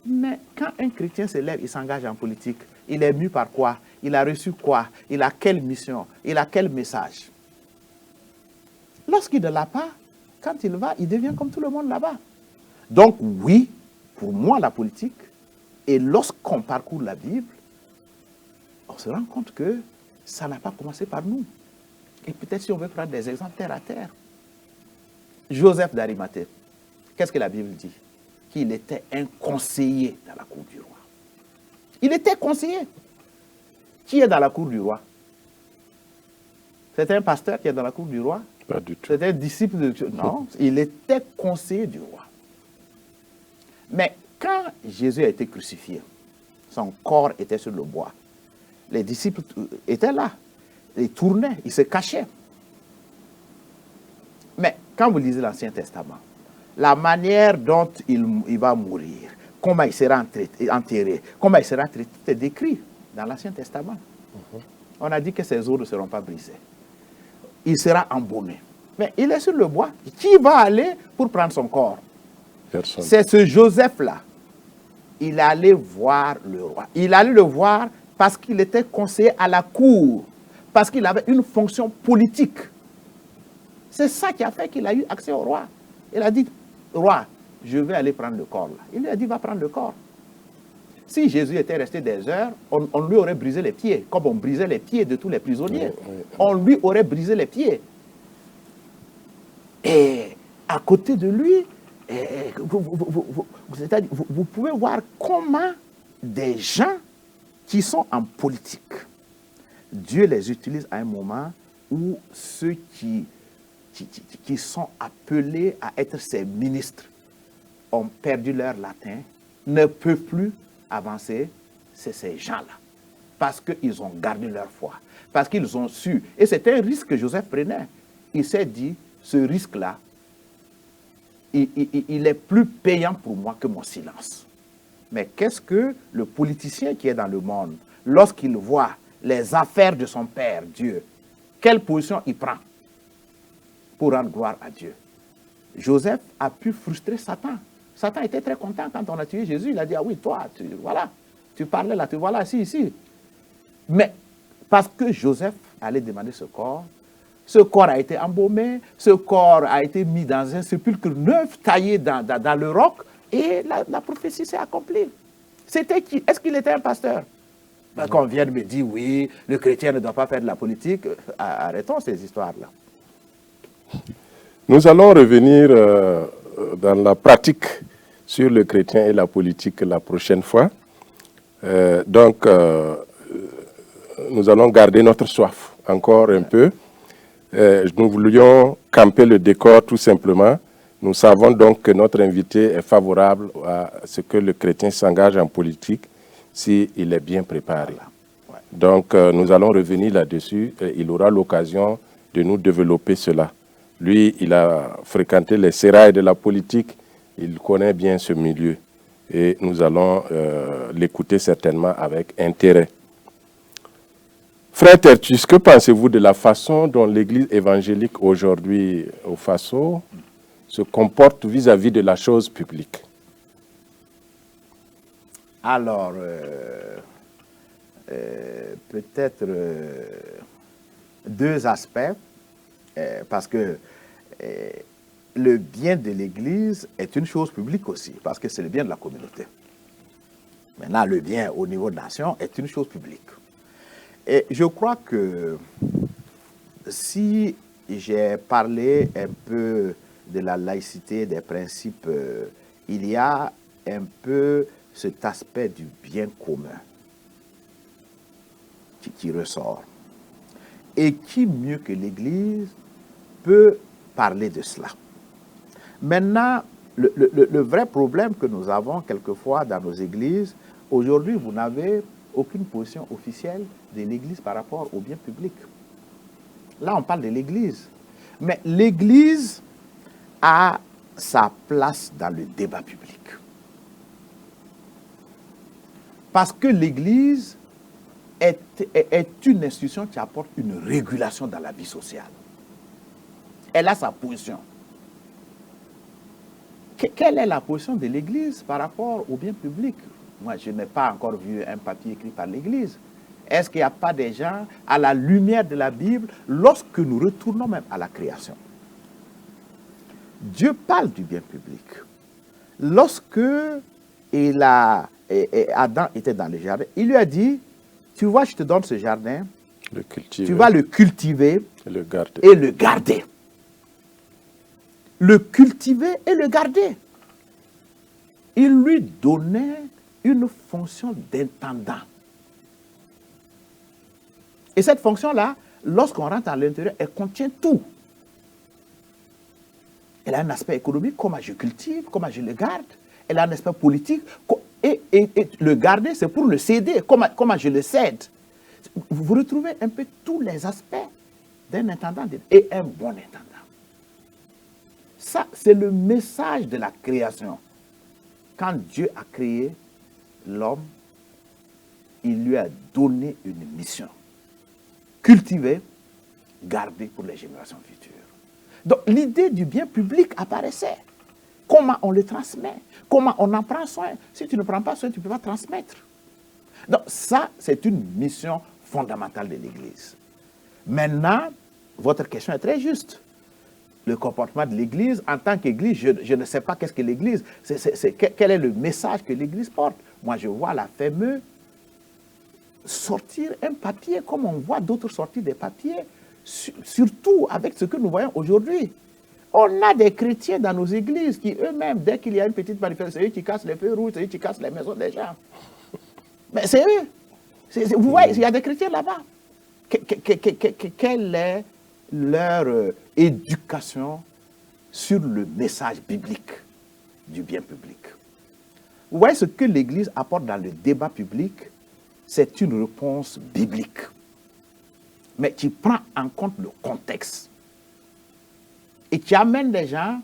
Mais quand un chrétien se lève, il s'engage en politique, il est mu par quoi? Il a reçu quoi? Il a quelle mission? Il a quel message? Lorsqu'il ne l'a pas, quand il va, il devient comme tout le monde là-bas. Donc oui, pour moi la politique, et lorsqu'on parcourt la Bible, on se rend compte que ça n'a pas commencé par nous. Et peut-être si on veut prendre des exemples terre à terre. Joseph d'Arimathée, qu'est-ce que la Bible dit? Qu'il était un conseiller dans la cour du roi. Il était conseiller. Qui est dans la cour du roi? C'est un pasteur qui est dans la cour du roi? Pas du tout. C'est un disciple de Dieu. Non, il était conseiller du roi. Mais quand Jésus a été crucifié, son corps était sur le bois. Les disciples étaient là. Ils tournaient, ils se cachaient. Mais quand vous lisez l'Ancien Testament, la manière dont il va mourir, comment il sera enterré, comment il sera traité, c'est décrit dans l'Ancien Testament. On a dit que ses os ne seront pas brisés. Il sera embaumé. Mais il est sur le bois. Qui va aller pour prendre son corps? Personne. C'est ce Joseph-là. Il allait voir le roi. Il allait le voir parce qu'il était conseiller à la cour, parce qu'il avait une fonction politique. C'est ça qui a fait qu'il a eu accès au roi. Il a dit, roi, je vais aller prendre le corps là. Il lui a dit, va prendre le corps. Si Jésus était resté des heures, on lui aurait brisé les pieds, comme on brisait les pieds de tous les prisonniers. Oui. On lui aurait brisé les pieds. Et à côté de lui, c'est-à-dire, vous pouvez voir comment des gens qui sont en politique, Dieu les utilise à un moment où ceux qui sont appelés à être ses ministres ont perdu leur latin, ne peuvent plus avancer, c'est ces gens-là. Parce qu'ils ont gardé leur foi, parce qu'ils ont su. Et c'était un risque que Joseph prenait. Il s'est dit, ce risque-là, il est plus payant pour moi que mon silence. Mais qu'est-ce que le politicien qui est dans le monde, lorsqu'il voit les affaires de son Père, Dieu, quelle position il prend pour rendre gloire à Dieu? Joseph a pu frustrer Satan. Satan était très content quand on a tué Jésus. Il a dit, ah oui, toi, voilà, tu parlais là, tu voilà, ici. Mais parce que Joseph allait demander ce corps a été embaumé, ce corps a été mis dans un sépulcre neuf, taillé dans le roc, et la prophétie s'est accomplie. C'était qui? Est-ce qu'il était un pasteur? Quand on vient de me dire, oui, le chrétien ne doit pas faire de la politique, arrêtons ces histoires-là. Nous allons revenir dans la pratique sur le chrétien et la politique la prochaine fois. Nous allons garder notre soif encore un peu. Nous voulions camper le décor tout simplement. Nous savons donc que notre invité est favorable à ce que le chrétien s'engage en politique s'il est bien préparé. Voilà. Donc nous allons revenir là-dessus et il aura l'occasion de nous développer cela. Lui, il a fréquenté les sérails de la politique, il connaît bien ce milieu et nous allons l'écouter certainement avec intérêt. Frère Tertus, que pensez-vous de la façon dont l'Église évangélique aujourd'hui au Faso se comporte vis-à-vis de la chose publique? Alors, peut-être deux aspects, parce que le bien de l'Église est une chose publique aussi, parce que c'est le bien de la communauté. Maintenant, le bien au niveau de la nation est une chose publique. Et je crois que si j'ai parlé un peu de la laïcité, des principes, il y a un peu cet aspect du bien commun qui ressort. Et qui mieux que l'Église peut parler de cela? Maintenant, le vrai problème que nous avons quelquefois dans nos églises, aujourd'hui, vous n'avez aucune position officielle de l'Église par rapport au bien public. Là, on parle de l'Église. Mais l'Église a sa place dans le débat public. Parce que l'Église est une institution qui apporte une régulation dans la vie sociale. Elle a sa position. Quelle est la position de l'Église par rapport au bien public? Moi, je n'ai pas encore vu un papier écrit par l'Église. Est-ce qu'il n'y a pas des gens, à la lumière de la Bible, lorsque nous retournons même à la création? Dieu parle du bien public. Lorsque Adam était dans le jardin, il lui a dit, tu vois, je te donne ce jardin, tu vas le cultiver et le garder. Le cultiver et le garder. Il lui donnait une fonction d'intendant. Et cette fonction-là, lorsqu'on rentre à l'intérieur, elle contient tout. Elle a un aspect économique, comment je cultive, comment je le garde. Elle a un aspect politique. Et le garder, c'est pour le céder, comment je le cède. Vous retrouvez un peu tous les aspects d'un intendant et un bon intendant. Ça, c'est le message de la création. Quand Dieu a créé l'homme, il lui a donné une mission. Cultiver, garder pour les générations futures. Donc l'idée du bien public apparaissait. Comment on le transmet? Comment on en prend soin? Si tu ne prends pas soin, tu ne peux pas transmettre. Donc ça, c'est une mission fondamentale de l'Église. Maintenant, votre question est très juste. Le comportement de l'Église, en tant qu'Église, je ne sais pas qu'est-ce que l'Église, quel est le message que l'Église porte. Moi, je vois la FME sortir un papier comme on voit d'autres sortir des papiers, surtout avec ce que nous voyons aujourd'hui. On a des chrétiens dans nos églises qui eux-mêmes, dès qu'il y a une petite manifestation, c'est eux qui cassent les feux rouges, c'est eux qui cassent les maisons des gens. Mais c'est eux. Vous voyez, il y a des chrétiens là-bas. Quelle est leur éducation sur le message biblique du bien public? Vous voyez, ce que l'Église apporte dans le débat public, c'est une réponse biblique, mais qui prend en compte le contexte et qui amène les gens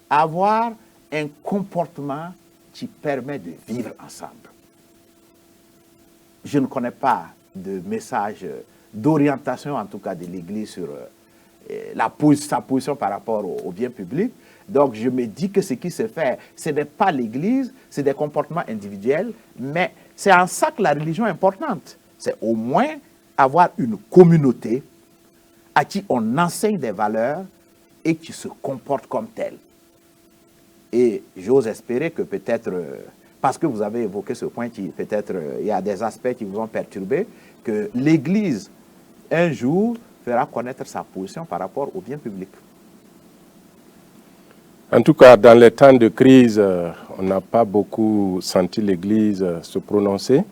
à avoir un comportement qui permet de vivre ensemble. Je ne connais pas de message d'orientation, en tout cas de l'Église, sur sa position par rapport au bien public. Donc je me dis que ce qui se fait, ce n'est pas l'Église, c'est des comportements individuels, mais c'est en ça que la religion est importante. C'est au moins avoir une communauté à qui on enseigne des valeurs et qui se comporte comme telle. Et j'ose espérer que peut-être, parce que vous avez évoqué ce point, qui peut-être il y a des aspects qui vous ont perturbé, que l'Église, un jour, fera connaître sa position par rapport au bien public. En tout cas, dans les temps de crise, on n'a pas beaucoup senti l'Église se prononcer.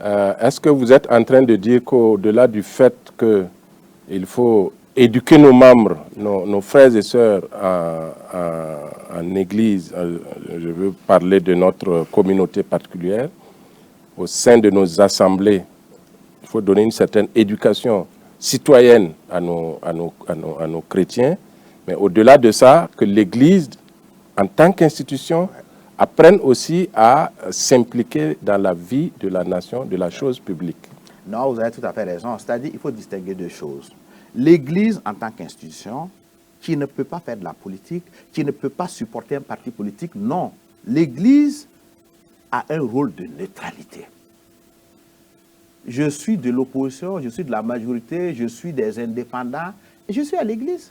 Est-ce que vous êtes en train de dire qu'au-delà du fait qu'il faut éduquer nos membres, nos frères et sœurs en Église, je veux parler de notre communauté particulière, au sein de nos assemblées, il faut donner une certaine éducation citoyenne à nos chrétiens, mais au-delà de ça, que l'Église, en tant qu'institution, apprenne aussi à s'impliquer dans la vie de la nation, de la chose publique. Non, vous avez tout à fait raison. C'est-à-dire qu'il faut distinguer deux choses. L'Église, en tant qu'institution, qui ne peut pas faire de la politique, qui ne peut pas supporter un parti politique, non. L'Église a un rôle de neutralité. Je suis de l'opposition, je suis de la majorité, je suis des indépendants, et je suis à l'Église.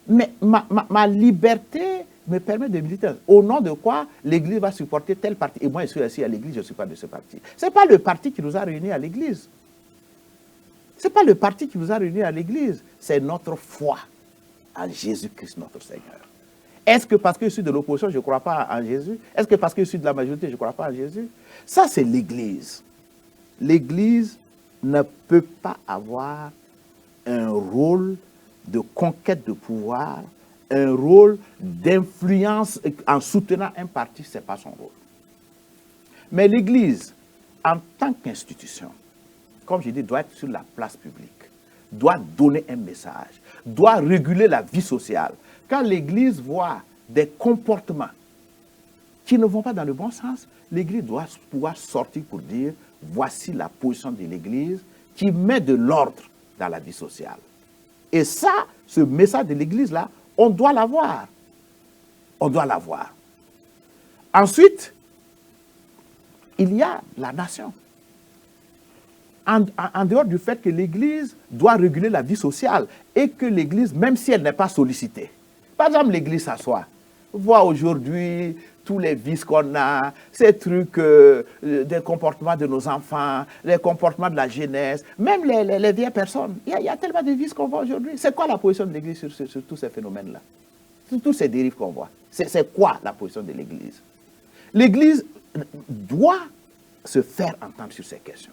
Mais ma liberté me permet de militer. Au nom de quoi l'Église va supporter tel parti. Et moi, je suis assis à l'Église, je ne suis pas de ce parti. Ce n'est pas le parti qui nous a réunis à l'Église. Ce n'est pas le parti qui nous a réunis à l'Église. C'est notre foi en Jésus-Christ, notre Seigneur. Est-ce que parce que je suis de l'opposition, je ne crois pas en Jésus? Est-ce que parce que je suis de la majorité, je ne crois pas en Jésus? Ça, c'est l'Église. L'Église ne peut pas avoir un rôle de conquête de pouvoir, un rôle d'influence en soutenant un parti, ce n'est pas son rôle. Mais l'Église, en tant qu'institution, comme je dis, doit être sur la place publique, doit donner un message, doit réguler la vie sociale. Quand l'Église voit des comportements qui ne vont pas dans le bon sens, l'Église doit pouvoir sortir pour dire, voici la position de l'Église qui met de l'ordre dans la vie sociale. Et ça, ce message de l'Église-là, on doit l'avoir. On doit l'avoir. Ensuite, il y a la nation. En dehors du fait que l'Église doit réguler la vie sociale et que l'Église, même si elle n'est pas sollicitée, par exemple, l'Église s'assoit, voit aujourd'hui tous les vices qu'on a, ces trucs, des comportements de nos enfants, les comportements de la jeunesse, même les vieilles personnes. Il y a tellement de vices qu'on voit aujourd'hui. C'est quoi la position de l'Église sur tous ces phénomènes-là? Sur tous ces dérives qu'on voit. C'est quoi la position de l'Église? L'Église doit se faire entendre sur ces questions.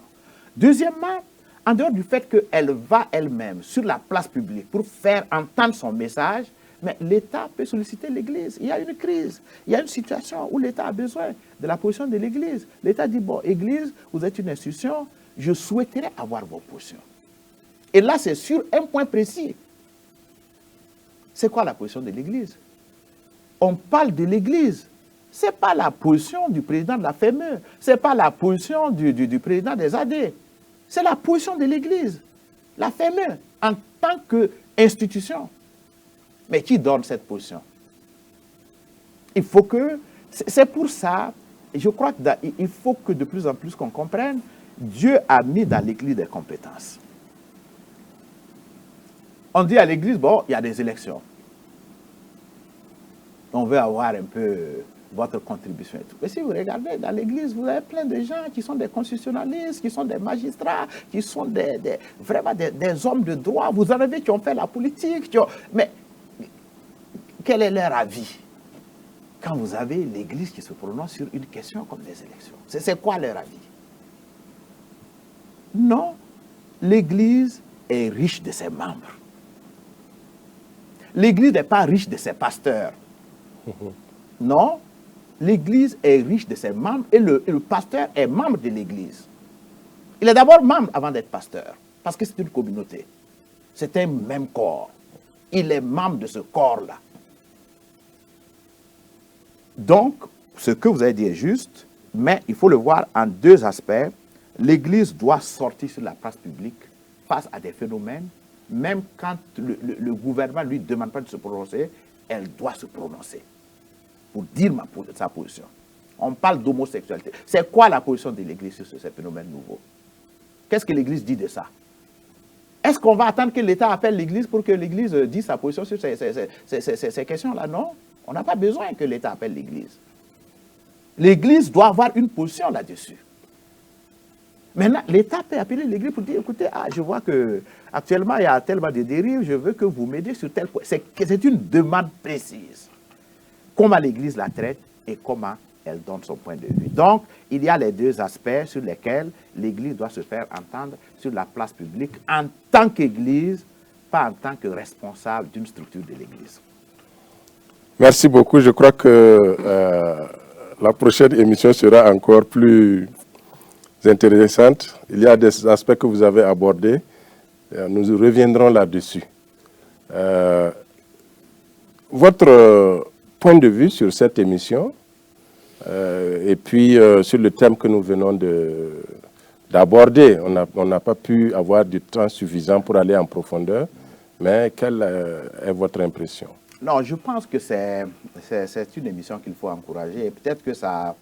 Deuxièmement, en dehors du fait qu'elle va elle-même sur la place publique pour faire entendre son message, mais l'État peut solliciter l'Église. Il y a une crise, il y a une situation où l'État a besoin de la position de l'Église. L'État dit, bon, Église, vous êtes une institution, je souhaiterais avoir vos positions. Et là, c'est sur un point précis. C'est quoi la position de l'Église? On parle de l'Église. Ce n'est pas la position du président de la FME, ce n'est pas la position du président des AD. C'est la position de l'Église, la FME, en tant qu'institution. Mais qui donne cette position? Il faut que, c'est pour ça, je crois qu'il faut que de plus en plus qu'on comprenne, Dieu a mis dans l'Église des compétences. On dit à l'Église, bon, il y a des élections. On veut avoir un peu votre contribution et tout. Mais si vous regardez dans l'Église, vous avez plein de gens qui sont des constitutionnalistes, qui sont des magistrats, qui sont vraiment des hommes de droit. Vous en avez qui ont fait la politique. Mais quel est leur avis quand vous avez l'Église qui se prononce sur une question comme les élections? C'est quoi leur avis? Non, l'Église est riche de ses membres. L'Église n'est pas riche de ses pasteurs. Non, l'Église est riche de ses membres et le pasteur est membre de l'Église. Il est d'abord membre avant d'être pasteur, parce que c'est une communauté. C'est un même corps. Il est membre de ce corps-là. Donc, ce que vous avez dit est juste, mais il faut le voir en deux aspects. L'Église doit sortir sur la place publique face à des phénomènes, même quand le gouvernement ne lui demande pas de se prononcer, elle doit se prononcer pour dire sa position. On parle d'homosexualité. C'est quoi la position de l'Église sur ces phénomènes nouveaux? Qu'est-ce que l'Église dit de ça? Est-ce qu'on va attendre que l'État appelle l'Église pour que l'Église dise sa position sur ces questions-là? Non, on n'a pas besoin que l'État appelle l'Église. L'Église doit avoir une position là-dessus. Maintenant, l'État peut appeler l'Église pour dire, écoutez, je vois qu'actuellement, il y a tellement de dérives, je veux que vous m'aidiez sur tel point. C'est une demande précise. Comment l'Église la traite et comment elle donne son point de vue. Donc, il y a les deux aspects sur lesquels l'Église doit se faire entendre sur la place publique en tant qu'Église, pas en tant que responsable d'une structure de l'Église. Merci beaucoup. Je crois que la prochaine émission sera encore plus intéressante. Il y a des aspects que vous avez abordés. Nous reviendrons là-dessus. Votre point de vue sur cette émission et puis sur le thème que nous venons d'aborder. On n'a pas pu avoir du temps suffisant pour aller en profondeur, mais quelle est votre impression? Non, je pense que c'est une émission qu'il faut encourager. Et peut-être que ça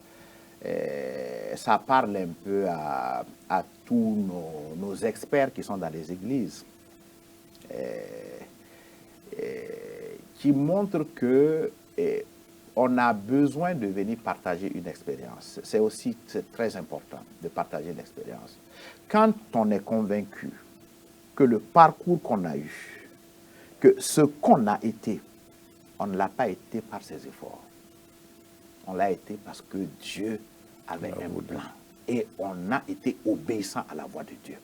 parle un peu à tous nos experts qui sont dans les églises, qui montrent que on a besoin de venir partager une expérience. C'est très important de partager l'expérience. Quand on est convaincu que le parcours qu'on a eu, que ce qu'on a été, on ne l'a pas été par ses efforts. On l'a été parce que Dieu avait un plan. Et on a été obéissant à la voix de Dieu.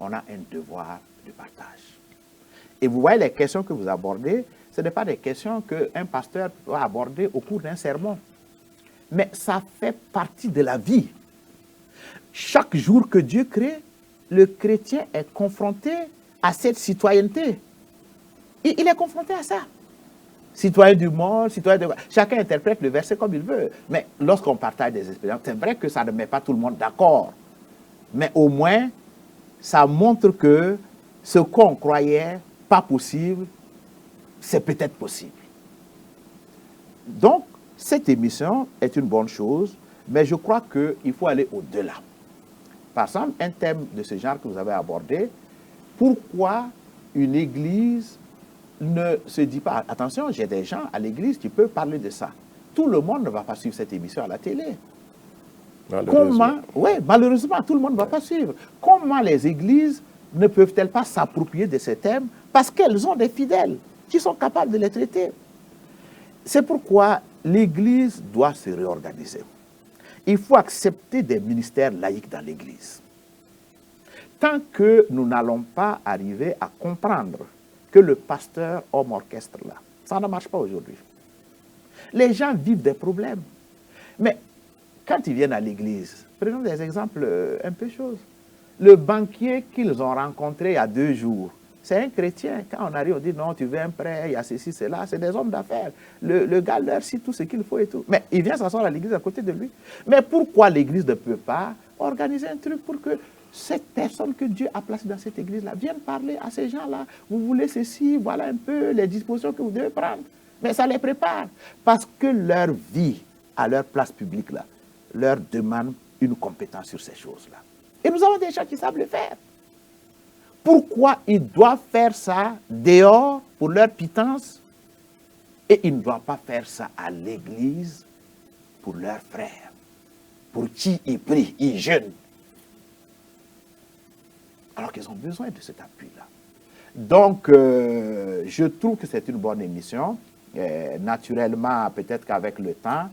On a un devoir de partage. Et vous voyez les questions que vous abordez, ce n'est pas des questions qu'un pasteur doit aborder au cours d'un sermon. Mais ça fait partie de la vie. Chaque jour que Dieu crée, le chrétien est confronté à cette citoyenneté. Il est confronté à ça. Citoyen du monde, citoyen de... Chacun interprète le verset comme il veut. Mais lorsqu'on partage des expériences, c'est vrai que ça ne met pas tout le monde d'accord. Mais au moins, ça montre que ce qu'on croyait pas possible, c'est peut-être possible. Donc, cette émission est une bonne chose, mais je crois qu'il faut aller au-delà. Par exemple, un thème de ce genre que vous avez abordé, pourquoi une église ne se dit pas, attention, j'ai des gens à l'église qui peuvent parler de ça. Tout le monde ne va pas suivre cette émission à la télé. Comment, oui, malheureusement, tout le monde ne va pas suivre. Comment les églises ne peuvent-elles pas s'approprier de ces thèmes parce qu'elles ont des fidèles qui sont capables de les traiter? C'est pourquoi l'Église doit se réorganiser. Il faut accepter des ministères laïques dans l'Église. Tant que nous n'allons pas arriver à comprendre que le pasteur homme orchestre là, ça ne marche pas aujourd'hui. Les gens vivent des problèmes. Mais quand ils viennent à l'Église, prenons des exemples un peu choses. Le banquier qu'ils ont rencontré il y a 2 jours, c'est un chrétien. Quand on arrive, on dit non, tu veux un prêt, il y a ceci, cela. C'est des hommes d'affaires. Le gars leur cite tout ce qu'il faut et tout. Mais il vient s'asseoir à l'église à côté de lui. Mais pourquoi l'église ne peut pas organiser un truc pour que cette personne que Dieu a placée dans cette église-là vienne parler à ces gens-là? Vous voulez ceci, voilà un peu les dispositions que vous devez prendre. Mais ça les prépare. Parce que leur vie, à leur place publique, là, leur demande une compétence sur ces choses-là. Et nous avons des gens qui savent le faire. Pourquoi ils doivent faire ça dehors pour leur pitance et ils ne doivent pas faire ça à l'église pour leurs frères, pour qui ils prient, ils jeûnent, alors qu'ils ont besoin de cet appui-là. Donc, je trouve que c'est une bonne émission. Naturellement, peut-être qu'avec le temps,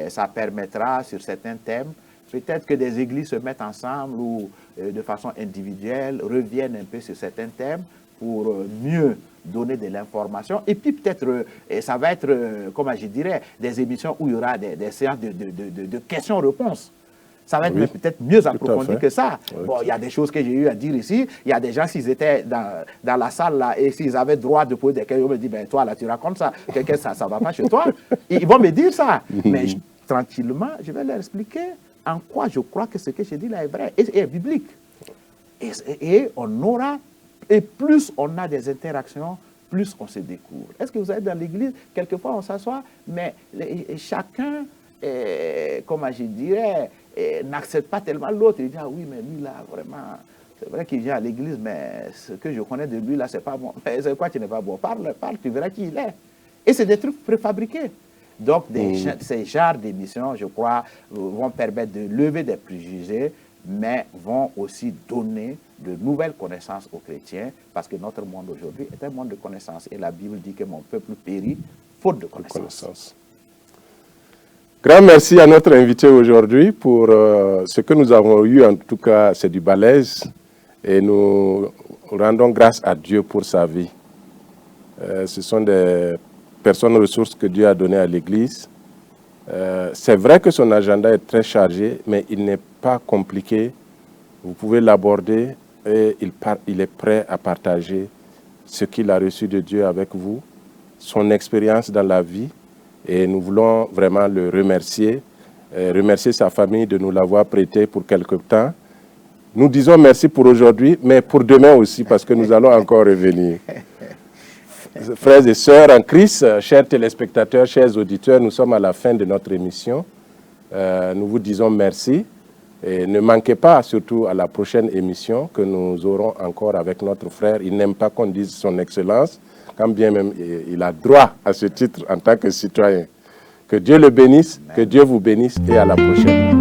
ça permettra sur certains thèmes, peut-être que des églises se mettent ensemble ou de façon individuelle reviennent un peu sur certains thèmes pour mieux donner de l'information. Et puis peut-être, ça va être, comment je dirais, des émissions où il y aura des séances de questions-réponses. Ça va être peut-être mieux approfondi que ça. Oui. Bon, il y a des choses que j'ai eu à dire ici. Il y a des gens, s'ils étaient dans la salle là, et s'ils avaient droit de poser des questions, ils me disent, ben toi là, tu racontes ça, ça va pas chez toi. Ils vont me dire ça. Mais tranquillement, je vais leur expliquer en quoi je crois que ce que je dis là est vrai et est biblique. Et on aura, et plus on a des interactions, plus on se découvre. Est-ce que vous êtes dans l'église, quelquefois on s'assoit, mais chacun, comment je dirais, n'accepte pas tellement l'autre. Il dit, ah oui, mais lui là, vraiment, c'est vrai qu'il vient à l'église, mais ce que je connais de lui là, c'est pas bon. Mais c'est quoi, tu n'es pas bon? Parle, tu verras qui il est. Et c'est des trucs préfabriqués. Donc, ces genres d'émissions, je crois, vont permettre de lever des préjugés, mais vont aussi donner de nouvelles connaissances aux chrétiens, parce que notre monde aujourd'hui est un monde de connaissances. Et la Bible dit que mon peuple périt faute de connaissances. Grand merci à notre invité aujourd'hui pour ce que nous avons eu. En tout cas, c'est du balèze. Et nous rendons grâce à Dieu pour sa vie. Ce sont des personnes ressources que Dieu a données à l'Église. C'est vrai que son agenda est très chargé, mais il n'est pas compliqué. Vous pouvez l'aborder et il est prêt à partager ce qu'il a reçu de Dieu avec vous, son expérience dans la vie. Et nous voulons vraiment le remercier, remercier sa famille de nous l'avoir prêté pour quelque temps. Nous disons merci pour aujourd'hui, mais pour demain aussi, parce que nous allons encore revenir. Frères et sœurs en Christ, chers téléspectateurs, chers auditeurs, nous sommes à la fin de notre émission. Nous vous disons merci et ne manquez pas, surtout à la prochaine émission que nous aurons encore avec notre frère. Il n'aime pas qu'on dise son excellence, quand bien même il a droit à ce titre en tant que citoyen. Que Dieu le bénisse, que Dieu vous bénisse et à la prochaine.